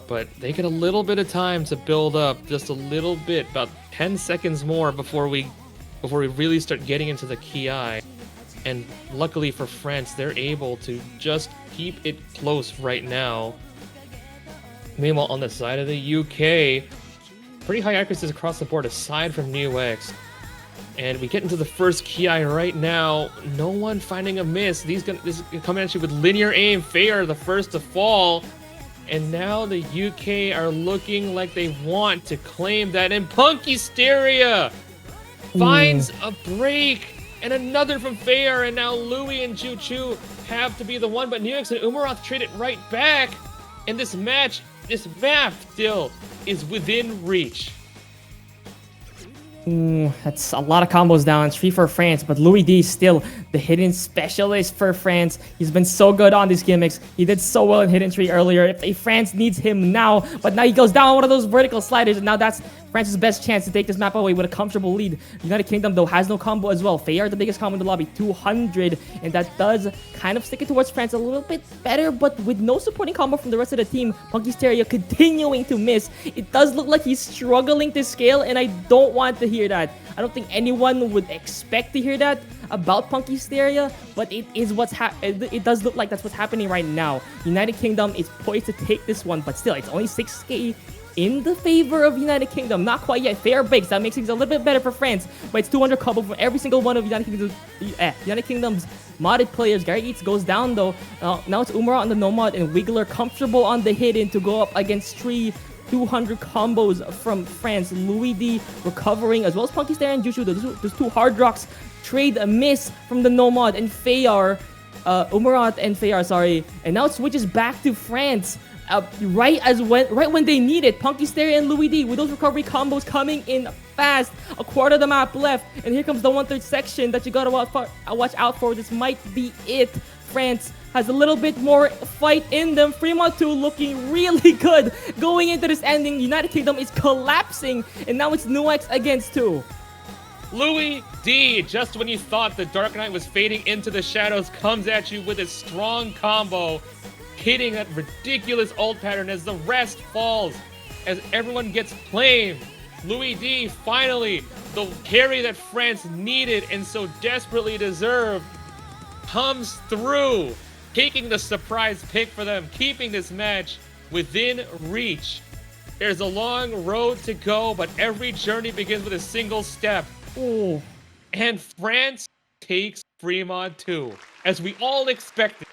but they get a little bit of time to build up, just a little bit, about 10 seconds more before we really start getting into the Ki. And luckily for France, they're able to just keep it close right now. Meanwhile, on the side of the UK, pretty high accuracies across the board aside from NewX. And we get into the first Ki right now. No one finding a miss. This is coming at you with linear aim. Fayar the first to fall. And now the UK are looking like they want to claim that. And Punkysteria finds a break. And another from Fayar. And now Louis and Juchu have to be the one. But NewX and Umarath trade it right back. And this map still is within reach. That's a lot of combos down. It's 3 for France, but Louis D is still the hidden specialist for France. He's been so good on these gimmicks. He did so well in Hidden Tree earlier. If France needs him now, but now he goes down one of those vertical sliders, and now that's France's best chance to take this map away with a comfortable lead. United Kingdom, though, has no combo as well. Fayar, the biggest combo in the lobby, 200, and that does kind of stick it towards France a little bit better, but with no supporting combo from the rest of the team, Punkysteria continuing to miss. It does look like he's struggling to scale, and I don't want to hear that. I don't think anyone would expect to hear that about Punkysteria, but it is it does look like that's what's happening right now. United Kingdom is poised to take this one, but still, it's only 6k in the favor of United Kingdom. Not quite yet. Fair breaks. That makes things a little bit better for France, but it's 200 combo from every single one of United Kingdom's modded players. Gary Eats goes down though. Now it's Umara on the Nomad and Wiggler comfortable on the hidden to go up against 200 combos from France. Louis D recovering, as well as Punkysteria and Juchu. There's 2 Hard Rocks. Trade a miss from the Nomad and Fayar. Umarath and Fayar, sorry. And now it switches back to France. Right when they need it. Punkysteria and Louis D with those recovery combos coming in fast. A quarter of the map left. And here comes the 1/3 section that you gotta watch out for. This might be it. France has a little bit more fight in them. Fremont 2 looking really good going into this ending. United Kingdom is collapsing, and now it's Nuex against 2. Louis D, just when you thought the Dark Knight was fading into the shadows, comes at you with a strong combo, hitting that ridiculous ult pattern as the rest falls, as everyone gets claimed. Louis D, finally, the carry that France needed and so desperately deserved, comes through, taking the surprise pick for them, keeping this match within reach. There's a long road to go, but every journey begins with a single step. Ooh. And France takes Fremont 2, as we all expected.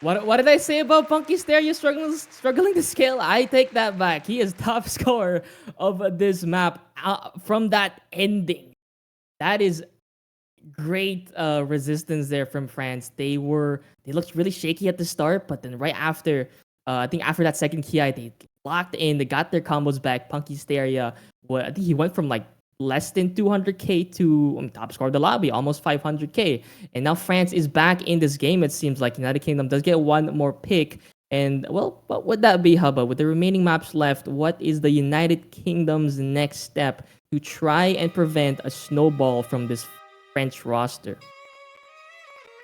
What did I say about Punky Stereo struggling to scale? I take that back. He is top scorer of this map from that ending. That is great resistance there from France. They looked really shaky at the start, but then right after, I think after that second KI, they locked in. They got their combos back. Punky Stereo, I think he went from like less than 200k to top score of the lobby, almost 500k. And now France is back in this game. It seems like United Kingdom does get one more pick. And well, what would that be, Hubba? With the remaining maps left, what is the United Kingdom's next step to try and prevent a snowball from this French roster?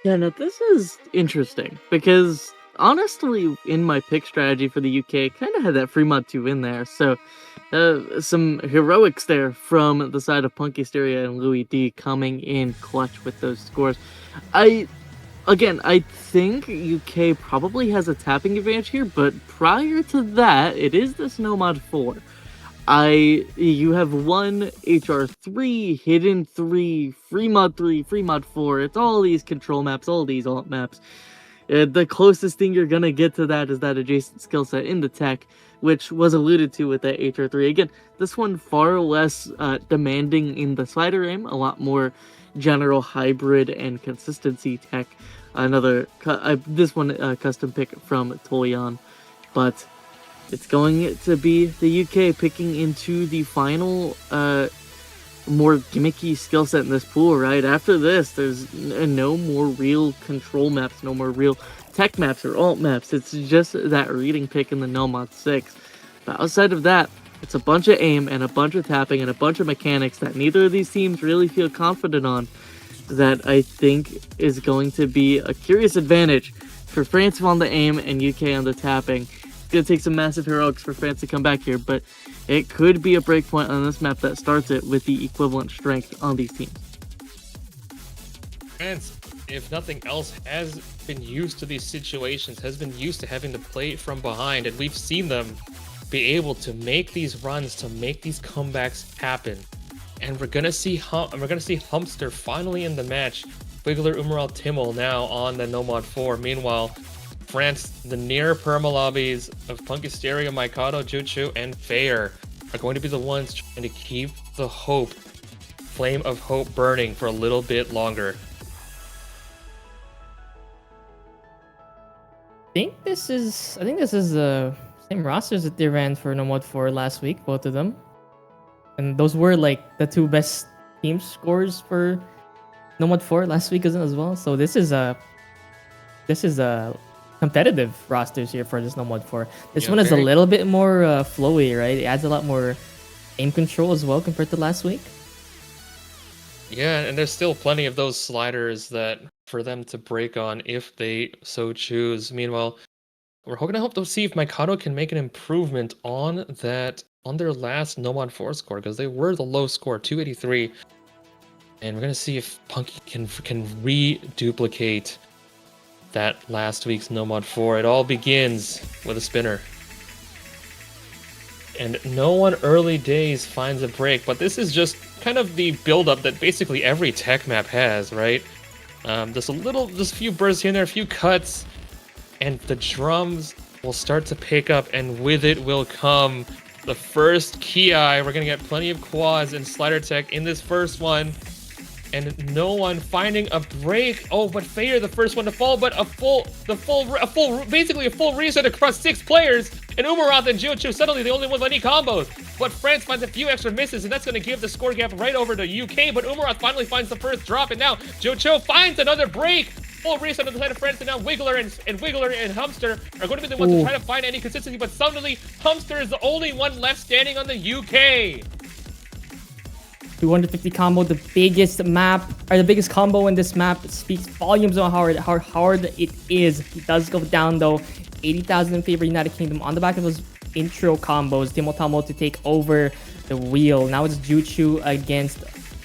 Yeah, no, this is interesting because honestly, in my pick strategy for the UK, kind of had that Fremont 2 in there. So some heroics there from the side of Punky Stereo and Louis D coming in clutch with those scores. I think UK probably has a tapping advantage here, but prior to that, it is the Snowmod 4. You have one HR3, Hidden 3, Fremont 3, Fremont 4. It's all these control maps, all these alt maps. The closest thing you're gonna get to that is that adjacent skill set in the tech, which was alluded to with that HR3. Again, this one far less demanding in the slider aim, a lot more general hybrid and consistency tech. This one custom pick from Tolyan, but it's going to be the UK picking into the final more gimmicky skill set in this pool, right? After this, there's no more real control maps, no more real tech maps or alt maps. It's just that reading pick in the Nomad 6. But outside of that, it's a bunch of aim and a bunch of tapping and a bunch of mechanics that neither of these teams really feel confident on, that I think is going to be a curious advantage for France on the aim and UK on the tapping. It's going to take some massive heroics for France to come back here, but it could be a breakpoint on this map that starts it with the equivalent strength on these teams. France, if nothing else, has been used to these situations, has been used to having to play from behind, and we've seen them be able to make these runs, to make these comebacks happen. And we're gonna see Humpster finally in the match. Wiggler, Umaral, Timmel now on the Nomad 4. Meanwhile, France, the near perma lobbies of Punky Stereo, Mikado, Juchu, and Fair are going to be the ones trying to keep the flame of hope burning for a little bit longer. I think this is the same rosters that they ran for Nomad 4 last week, both of them. And those were like the two best team scores for Nomad 4 last week as well. So this is a competitive rosters here for this Nomad 4. This one is a little bit more flowy, right? It adds a lot more aim control as well compared to last week. Yeah, and there's still plenty of those sliders that for them to break on if they so choose. Meanwhile, we're going to hope to see if Mikado can make an improvement on their last Nomad 4 score, because they were the low score, 283. And we're going to see if Punky can reduplicate that last week's Nomad 4. It all begins with a spinner. And no one early days finds a break, but this is just kind of the build-up that basically every tech map has, right? Just a few bursts here and there, a few cuts, and the drums will start to pick up, and with it will come the first Ki. We're going to get plenty of quads and slider tech in this first one, and no one finding a break. Oh, but Fair, the first one to fall, but basically a full reset across 6 players, and Umarath and Jocho suddenly the only ones with any combos. But France finds a few extra misses, and that's going to give the score gap right over to UK, but Umarath finally finds the first drop, and now Jocho finds another break. full reset on the side of France, and now Wiggler and Wiggler and Humster are going to be the ones to try to find any consistency, but suddenly Humster is the only one left standing on the UK. 250 combo, the biggest map, or the biggest combo in this map. It speaks volumes on how hard it is. He does go down though. 80,000 in favor of United Kingdom on the back of those intro combos. Timo Tamo to take over the wheel. Now it's Juchu against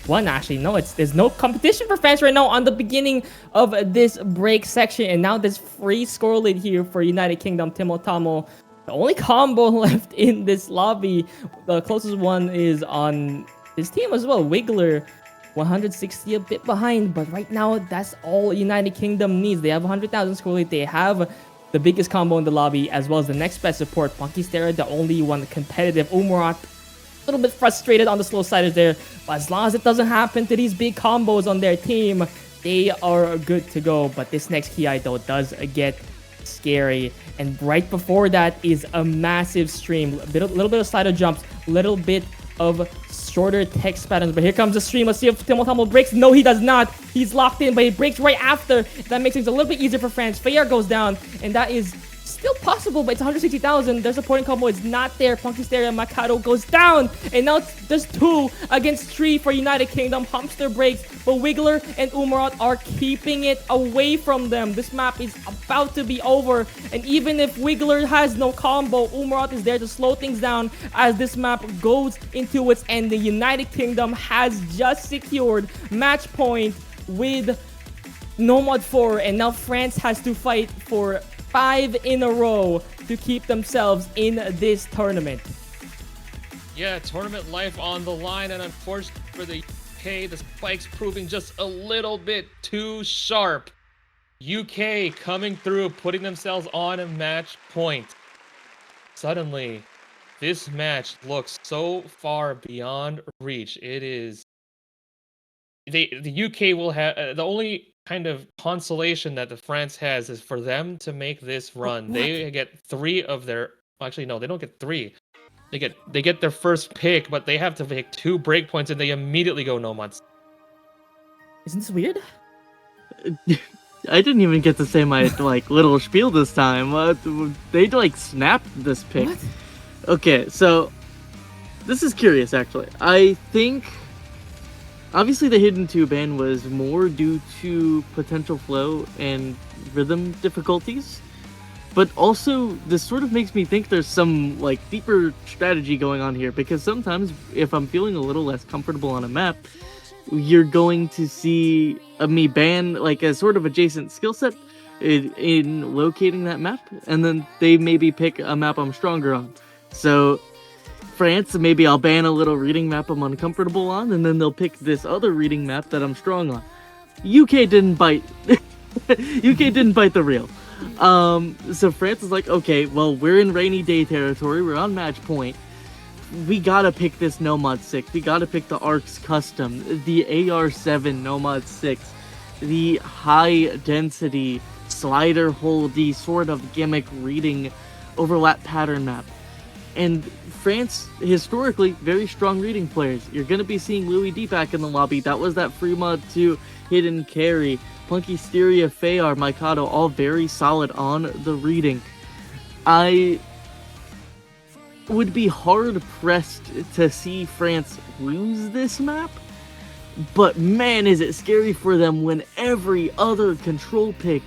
one. Actually, no, there's no competition for France right now on the beginning of this break section. And now there's free score lead here for United Kingdom. Timo Tamo, the only combo left in this lobby. The closest one is on his team as well. Wiggler, 160, a bit behind, but right now that's all United Kingdom needs. They have 100,000 score lead. They have the biggest combo in the lobby, as well as the next best support. Punky Stera, the only one competitive. Umurat, a little bit frustrated on the slow side there, but as long as it doesn't happen to these big combos on their team, they are good to go. But this next Ki though does get scary, and right before that is a massive stream. A little bit of slider jumps, little bit of shorter text patterns, but here comes the stream. Let's see if Timo Tamo breaks. No, he does not. He's locked in, but he breaks right after. That makes things a little bit easier for France. Fayar goes down, and that is still possible, but it's 160,000. Their supporting combo is not there. Punky Stereo Mikado goes down, and now it's just 2 against 3 for United Kingdom. Humster breaks, but Wiggler and Umurat are keeping it away from them. This map is about to be over, and even if Wiggler has no combo, Umurat is there to slow things down as this map goes into its end. The United Kingdom has just secured match point with Nomad 4, and now France has to fight for 5 in a row to keep themselves in this tournament. Yeah, tournament life on the line, and unfortunately for the UK, the spike's proving just a little bit too sharp. UK coming through, putting themselves on a match point. Suddenly, this match looks so far beyond reach. It is... The UK will have... the only kind of consolation that the France has is for them to make this run. They get 3 of their... Actually, no, they don't get 3. They get their first pick, but they have to pick 2 breakpoints, and they immediately go Nomads. Isn't this weird? I didn't even get to say my like little spiel this time. They like snapped this pick. What? Okay, so this is curious actually. I think obviously the Hidden 2 ban was more due to potential flow and rhythm difficulties, but also this sort of makes me think there's some like deeper strategy going on here, because sometimes if I'm feeling a little less comfortable on a map, you're going to see me ban like a sort of adjacent skill set in locating that map, and then they maybe pick a map I'm stronger on. So France, maybe I'll ban a little reading map I'm uncomfortable on, and then they'll pick this other reading map that I'm strong on. UK didn't bite. UK didn't bite the reel. So France is like, okay, well, we're in rainy day territory, we're on match point. We gotta pick this Nomad 6. We gotta pick the Arcs Custom, the AR7 Nomad 6, the high density slider holdy sort of gimmick reading overlap pattern map. And France, historically, very strong reading players. You're going to be seeing Louis D back in the lobby. That was that free mod 2 hidden carry. Punky Styria, Fayar, Mikado, all very solid on the reading. I would be hard-pressed to see France lose this map, but man, is it scary for them when every other control pick,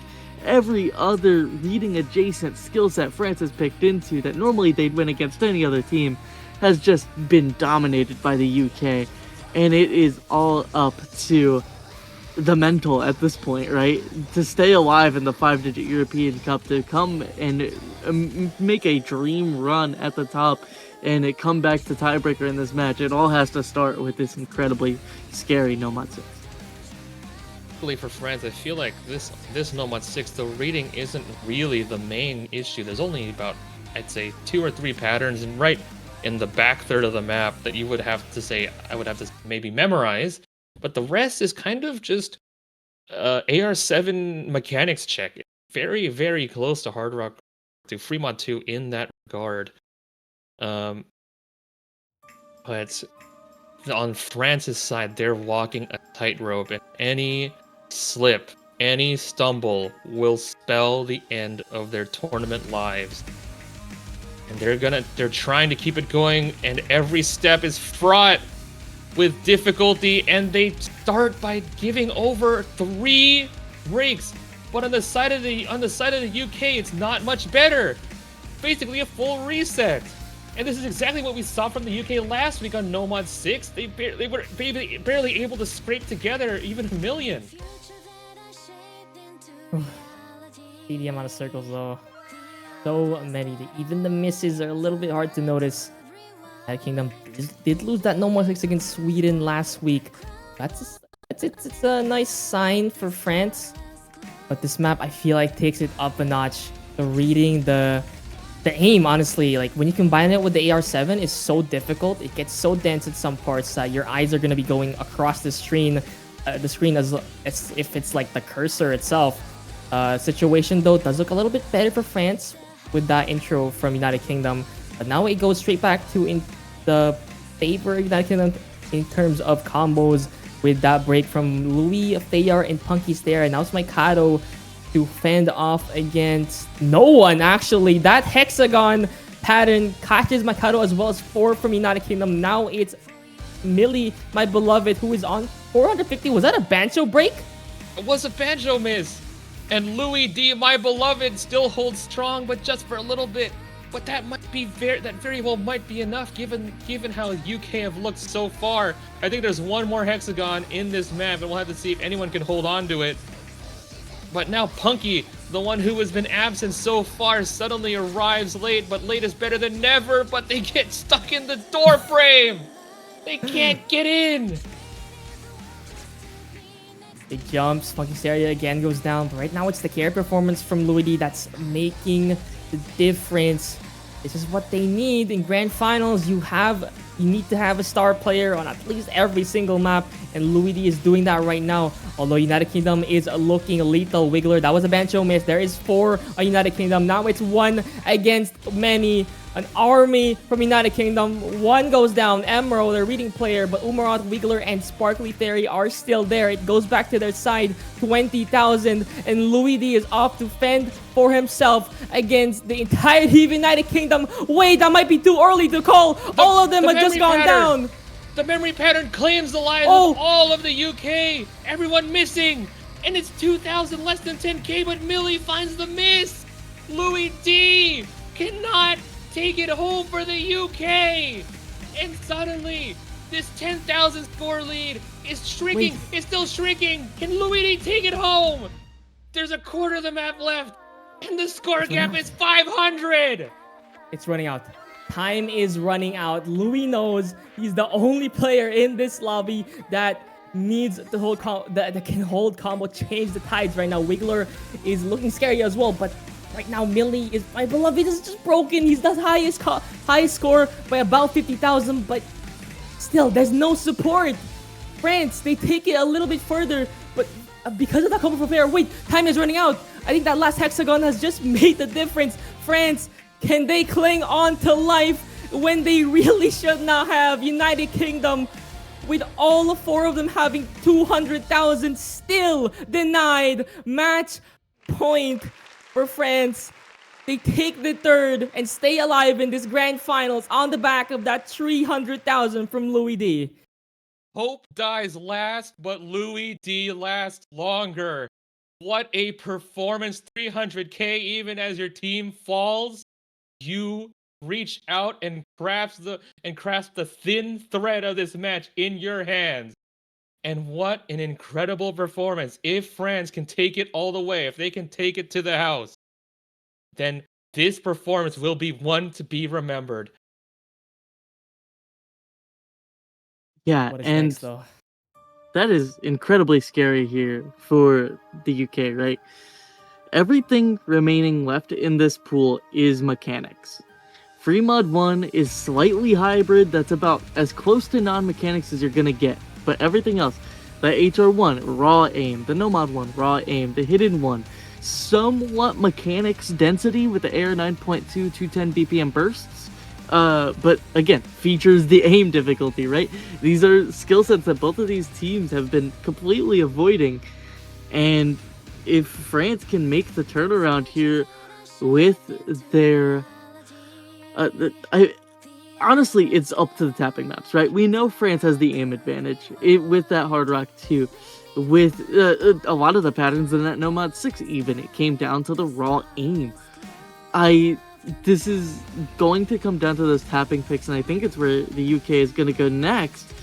every other reading adjacent skill set France has picked into that normally they'd win against any other team has just been dominated by the UK. And it is all up to the mental at this point, right? To stay alive in the 5-digit European Cup, to come and make a dream run at the top and come back to tiebreaker in this match. It all has to start with this incredibly scary Nomad 6. For France, I feel like this Nomad 6, the reading isn't really the main issue. There's only about, I'd say, 2 or 3 patterns, and right in the back third of the map that you would have to say, I would have to maybe memorize, but the rest is kind of just AR7 mechanics check. Very, very close to Hard Rock, to Fremont 2 in that regard. But on France's side, they're walking a tightrope, and any slip any stumble will spell the end of their tournament lives. And they're trying to keep it going, and every step is fraught with difficulty, and they start by giving over 3 breaks. But on the side of the UK, it's not much better. Basically a full reset. And this is exactly what we saw from the UK last week on Nomad 6. They were barely able to scrape together even a million. See the amount of circles though. So many. Even the misses are a little bit hard to notice. United Kingdom did lose that No More 6 against Sweden last week. It's a nice sign for France. But this map, I feel like, takes it up a notch. The reading, the aim, honestly, like when you combine it with the AR7, is so difficult. It gets so dense at some parts that your eyes are going to be going across the screen as if it's like the cursor itself. Situation though does look a little bit better for France with that intro from United Kingdom. But now it goes straight back to in the favor of United Kingdom in terms of combos with that break from Louis, Fayar, and Punky's there. And now it's Mikado to fend off against no one, actually. That hexagon pattern catches Mikado as well as 4 from United Kingdom. Now it's Millie, my beloved, who is on 450. Was that a Banjo break? It was a Banjo miss. And Louis D, my beloved, still holds strong, but just for a little bit. But that very well might be enough given how UK have looked so far. I think there's one more hexagon in this map, and we'll have to see if anyone can hold on to it. But now Punky, the one who has been absent so far, suddenly arrives late, but late is better than never, but they get stuck in the door frame! They can't get in! Big jumps, Funky Stereo again goes down, but right now it's the carry performance from Louis D that's making the difference. This is what they need in grand finals. You need to have a star player on at least every single map, and Louis D is doing that right now. Although United Kingdom is looking lethal. Wiggler, that was a Banjo miss. There is 4 on United Kingdom. Now it's 1 against many. An army from United Kingdom. 1 goes down. Emerald, their reading player, but Umarat, Wiggler, and Sparkly Fairy are still there. It goes back to their side. 20,000, and Louis D is off to fend for himself against the entirety of United Kingdom. Wait, that might be too early to call. All of them have just gone down. The memory pattern claims the lives of all of the UK. Everyone missing. And it's 2,000 less than 10k, but Millie finds the miss. Louis D cannot take it home for the UK. And suddenly, this 10,000 score lead is shrinking. Wait. It's still shrinking. Can Louis D take it home? There's a quarter of the map left. And the score gap is 500. It's running out. Time is running out. Louis knows he's the only player in this lobby that needs to hold that can hold combo, change the tides right now. Wiggler is looking scary as well, but right now Millie is, my beloved, is just broken. He's the highest score by about 50,000, but still there's no support. France, they take it a little bit further, but because of that combo from Flair, wait, time is running out. I think that last hexagon has just made the difference. France, can they cling on to life when they really should not have? United Kingdom, with all 4 of them having 200,000, still denied. Match point for France. They take the 3rd and stay alive in this grand finals on the back of that 300,000 from Louis D. Hope dies last, but Louis D lasts longer. What a performance. 300k even as your team falls. You reach out and grasp the thin thread of this match in your hands. And what an incredible performance. If France can take it all the way, if they can take it to the house, then this performance will be one to be remembered. Yeah, What is and next, though? that is incredibly scary here for the UK, right? Everything remaining left in this pool is mechanics. Free Mod 1 is slightly hybrid, that's about as close to non-mechanics as you're gonna get. But everything else, the HR1, raw aim, the Nomad 1, raw aim, the hidden one, somewhat mechanics density with the AR 9.2 210 BPM bursts. But again, features the aim difficulty, right? These are skill sets that both of these teams have been completely avoiding. And if France can make the turnaround here with their, honestly, it's up to the tapping maps, right? We know France has the aim advantage with that Hard Rock 2. With a lot of the patterns in that Nomad 6 even, it came down to the raw aim. This is going to come down to those tapping picks, and I think it's where the UK is going to go next.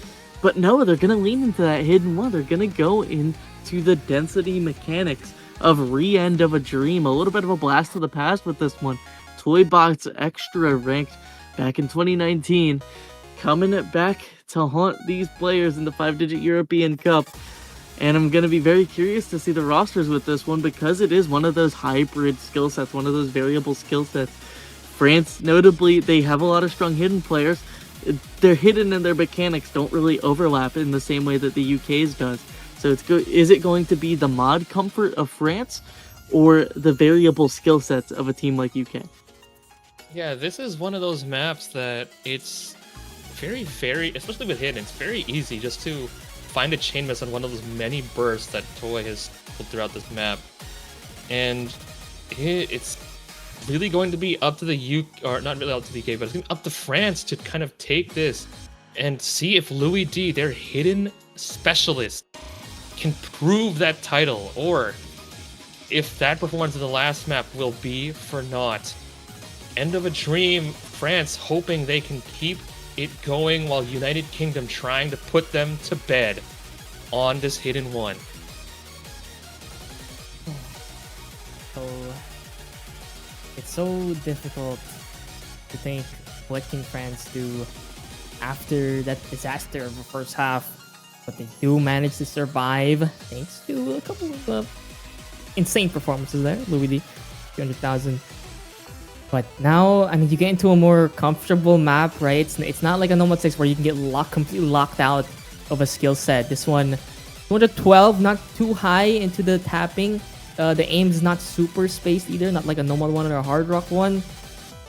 But no, they're going to lean into that hidden one. They're going to go into the density mechanics of Re-End of a Dream. A little bit of a blast to the past with this one. Toy Box Extra ranked back in 2019. Coming back to haunt these players in the 5-digit European Cup. And I'm going to be very curious to see the rosters with this one because it is one of those hybrid skill sets, one of those variable skill sets. France, notably, they have a lot of strong hidden players. Their hidden and their mechanics don't really overlap in the same way that the UK's does. So is it going to be the mod comfort of France or the variable skill sets of a team like UK? Yeah, this is one of those maps that it's very, especially with hidden, it's very easy just to find a chain miss on one of those many bursts that Toei has pulled throughout this map. And it's really going to be up to the UK, or not really up to the UK, but it's going to be up to France to kind of take this and see if Louis D, their hidden specialist, can prove that title, or if that performance in the last map will be for naught. End of a Dream, France hoping they can keep it going while United Kingdom trying to put them to bed on this hidden one. So it's so difficult to think what can France do after that disaster of the first half, but they do manage to survive thanks to a couple of insane performances there. Louis D, 300,000. But now, I mean, you get into a more comfortable map, right? It's not like a Nomad 6 where you can get completely locked out of a skill set. This one, 212, not too high into the tapping. The aim is not super spaced either, not like a Nomad 1 or a Hard Rock 1.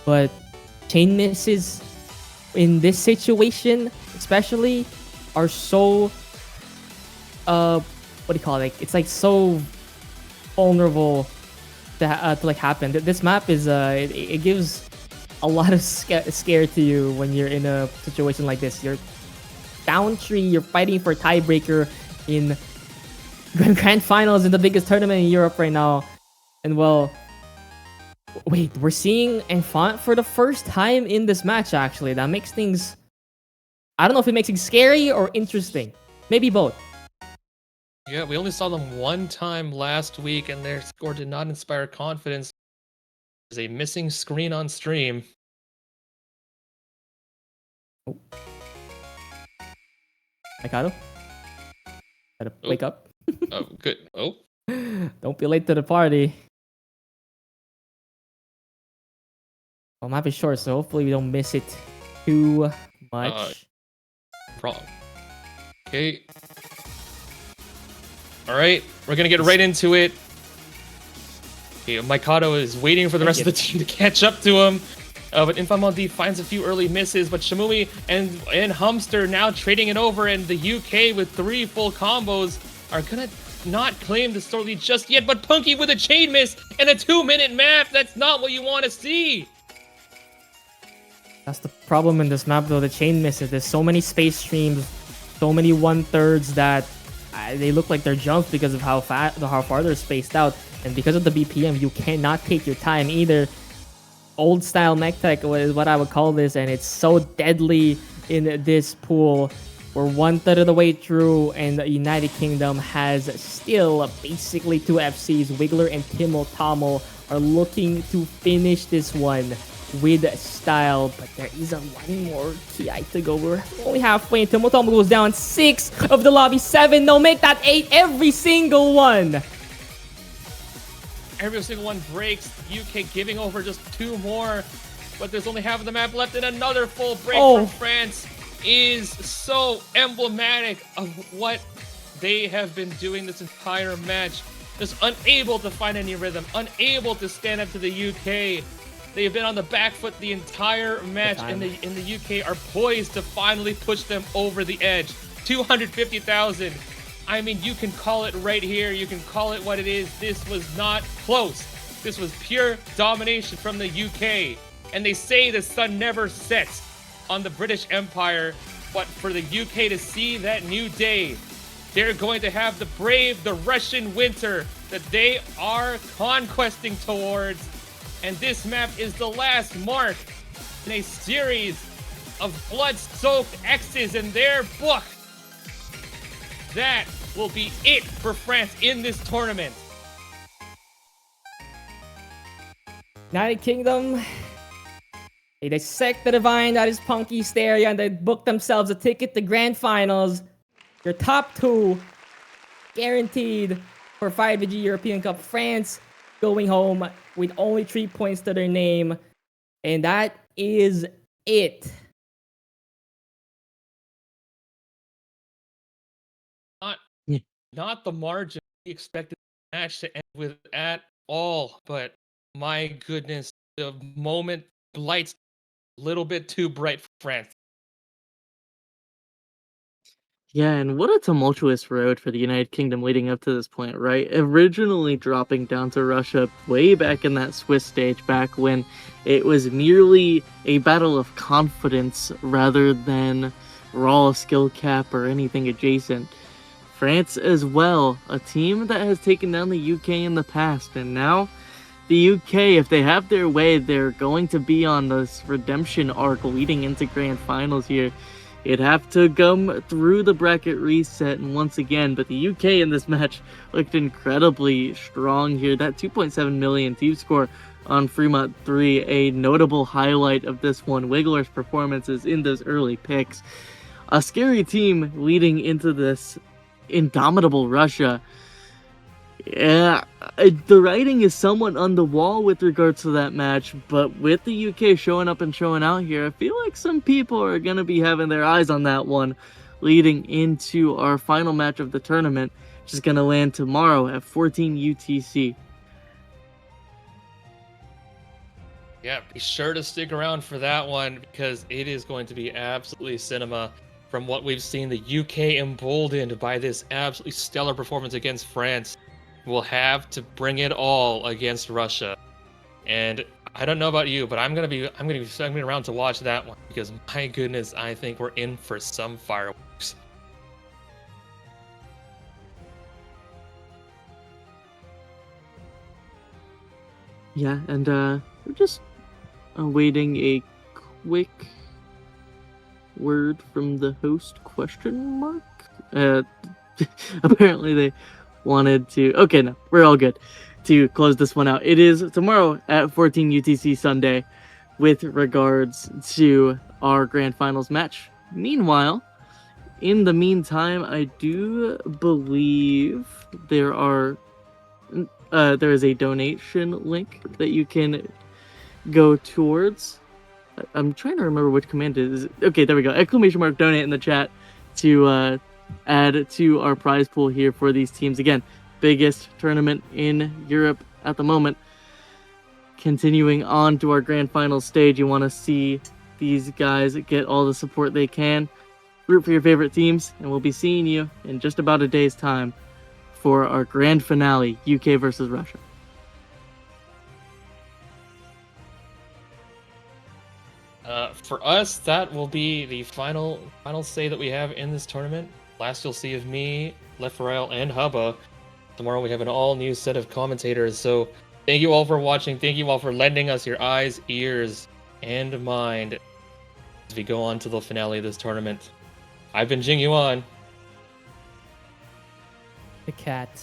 But chain misses in this situation, especially, are so, what do you call it? It's like so vulnerable to like happen. This map is it gives a lot of scare to you when you're in a situation like this. You're down 3, you're fighting for a tiebreaker in grand finals in the biggest tournament in Europe right now. And well, wait, we're seeing Enfant for the first time in this match actually. That makes things, I don't know if it makes it scary or interesting. Maybe both. Yeah, we only saw them one time last week, and their score did not inspire confidence. There's a missing screen on stream. Oh. Mikado? Gotta wake up. Oh, good. Oh. Don't be late to the party. Well, map is short, so hopefully we don't miss it too much. Wrong. Okay. Alright, we're gonna get right into it. Okay, Mikado is waiting for the rest of the team to catch up to him. But Infamondi finds a few early misses, but Shamui and Humster now trading it over, and the UK with 3 full combos are gonna not claim the story lead just yet, but Punky with a chain miss and a 2-minute map. That's not what you want to see. That's the problem in this map though, the chain misses. There's so many space streams, so many 1/3s that they look like they're jumped because of how far they're spaced out. And because of the BPM, you cannot take your time either. Old style mech tech is what I would call this, and it's so deadly in this pool. We're 1/3 of the way through, and the United Kingdom has still basically 2 FCs. Wiggler and Timo Tomo are looking to finish this one with style, but there is one more TI to go. We're only halfway, and Timo Tomo goes down 6 of the lobby, 7. No, make that 8 every single one. Every single one breaks. UK giving over just 2 more, but there's only half of the map left, and another full break from France is so emblematic of what they have been doing this entire match. Just unable to find any rhythm, unable to stand up to the UK. They have been on the back foot the entire match, and the UK are poised to finally push them over the edge. 250,000 I mean, you can call it right here. You can call it what it is. This was not close. This was pure domination from the UK. And they say the sun never sets on the British Empire. But for the UK to see that new day, they're going to have to brave the Russian winter that they are conquesting towards. And this map is the last mark in a series of blood-soaked X's in their book. That will be it for France in this tournament. United Kingdom, they dissect the Divine that is Punky Hysteria, and they book themselves a ticket to Grand Finals. Your top two guaranteed for 5G European Cup. France going home with only 3 points to their name. And that is it. Not the margin we expected the match to end with at all, but my goodness, the moment lights a little bit too bright for France. Yeah, and what a tumultuous road for the United Kingdom leading up to this point, right? Originally dropping down to Russia way back in that Swiss stage, back when it was merely a battle of confidence rather than raw skill cap or anything adjacent. France as well, a team that has taken down the UK in the past, and now the UK, if they have their way, they're going to be on this redemption arc leading into Grand Finals here. It'd have to come through the bracket reset and once again, but the UK in this match looked incredibly strong here. That 2.7 million team score on Fremont 3, a notable highlight of this one. Wiggler's performances in those early picks. A scary team leading into this indomitable Russia. Yeah, the writing is somewhat on the wall with regards to that match, but with the UK showing up and showing out here, I feel like some people are going to be having their eyes on that one leading into our final match of the tournament, which is going to land tomorrow at 14 UTC. Yeah, be sure to stick around for that one because it is going to be absolutely cinema. From what we've seen, the UK emboldened by this absolutely stellar performance against France will have to bring it all against Russia. And I don't know about you, but I'm gonna be around to watch that one because my goodness, I think we're in for some fireworks. Yeah, and we're just awaiting a quick word from the host, question mark? Apparently they wanted to... Okay, no, we're all good to close this one out. It is tomorrow at 14 UTC Sunday with regards to our Grand Finals match. Meanwhile, in the meantime, I do believe there is a donation link that you can go towards. I'm trying to remember which command it is. Okay, there we go. ! Donate in the chat to add to our prize pool here for these teams. Again, biggest tournament in Europe at the moment. Continuing on to our Grand Finals stage, you want to see these guys get all the support they can. Root for your favorite teams, and we'll be seeing you in just about a day's time for our grand finale, UK versus Russia. For us, that will be the final say that we have in this tournament. Last you'll see of me, Lefrael, and Hubba. Tomorrow we have an all-new set of commentators, so thank you all for watching. Thank you all for lending us your eyes, ears, and mind as we go on to the finale of this tournament. I've been Jing Yuan. The cat.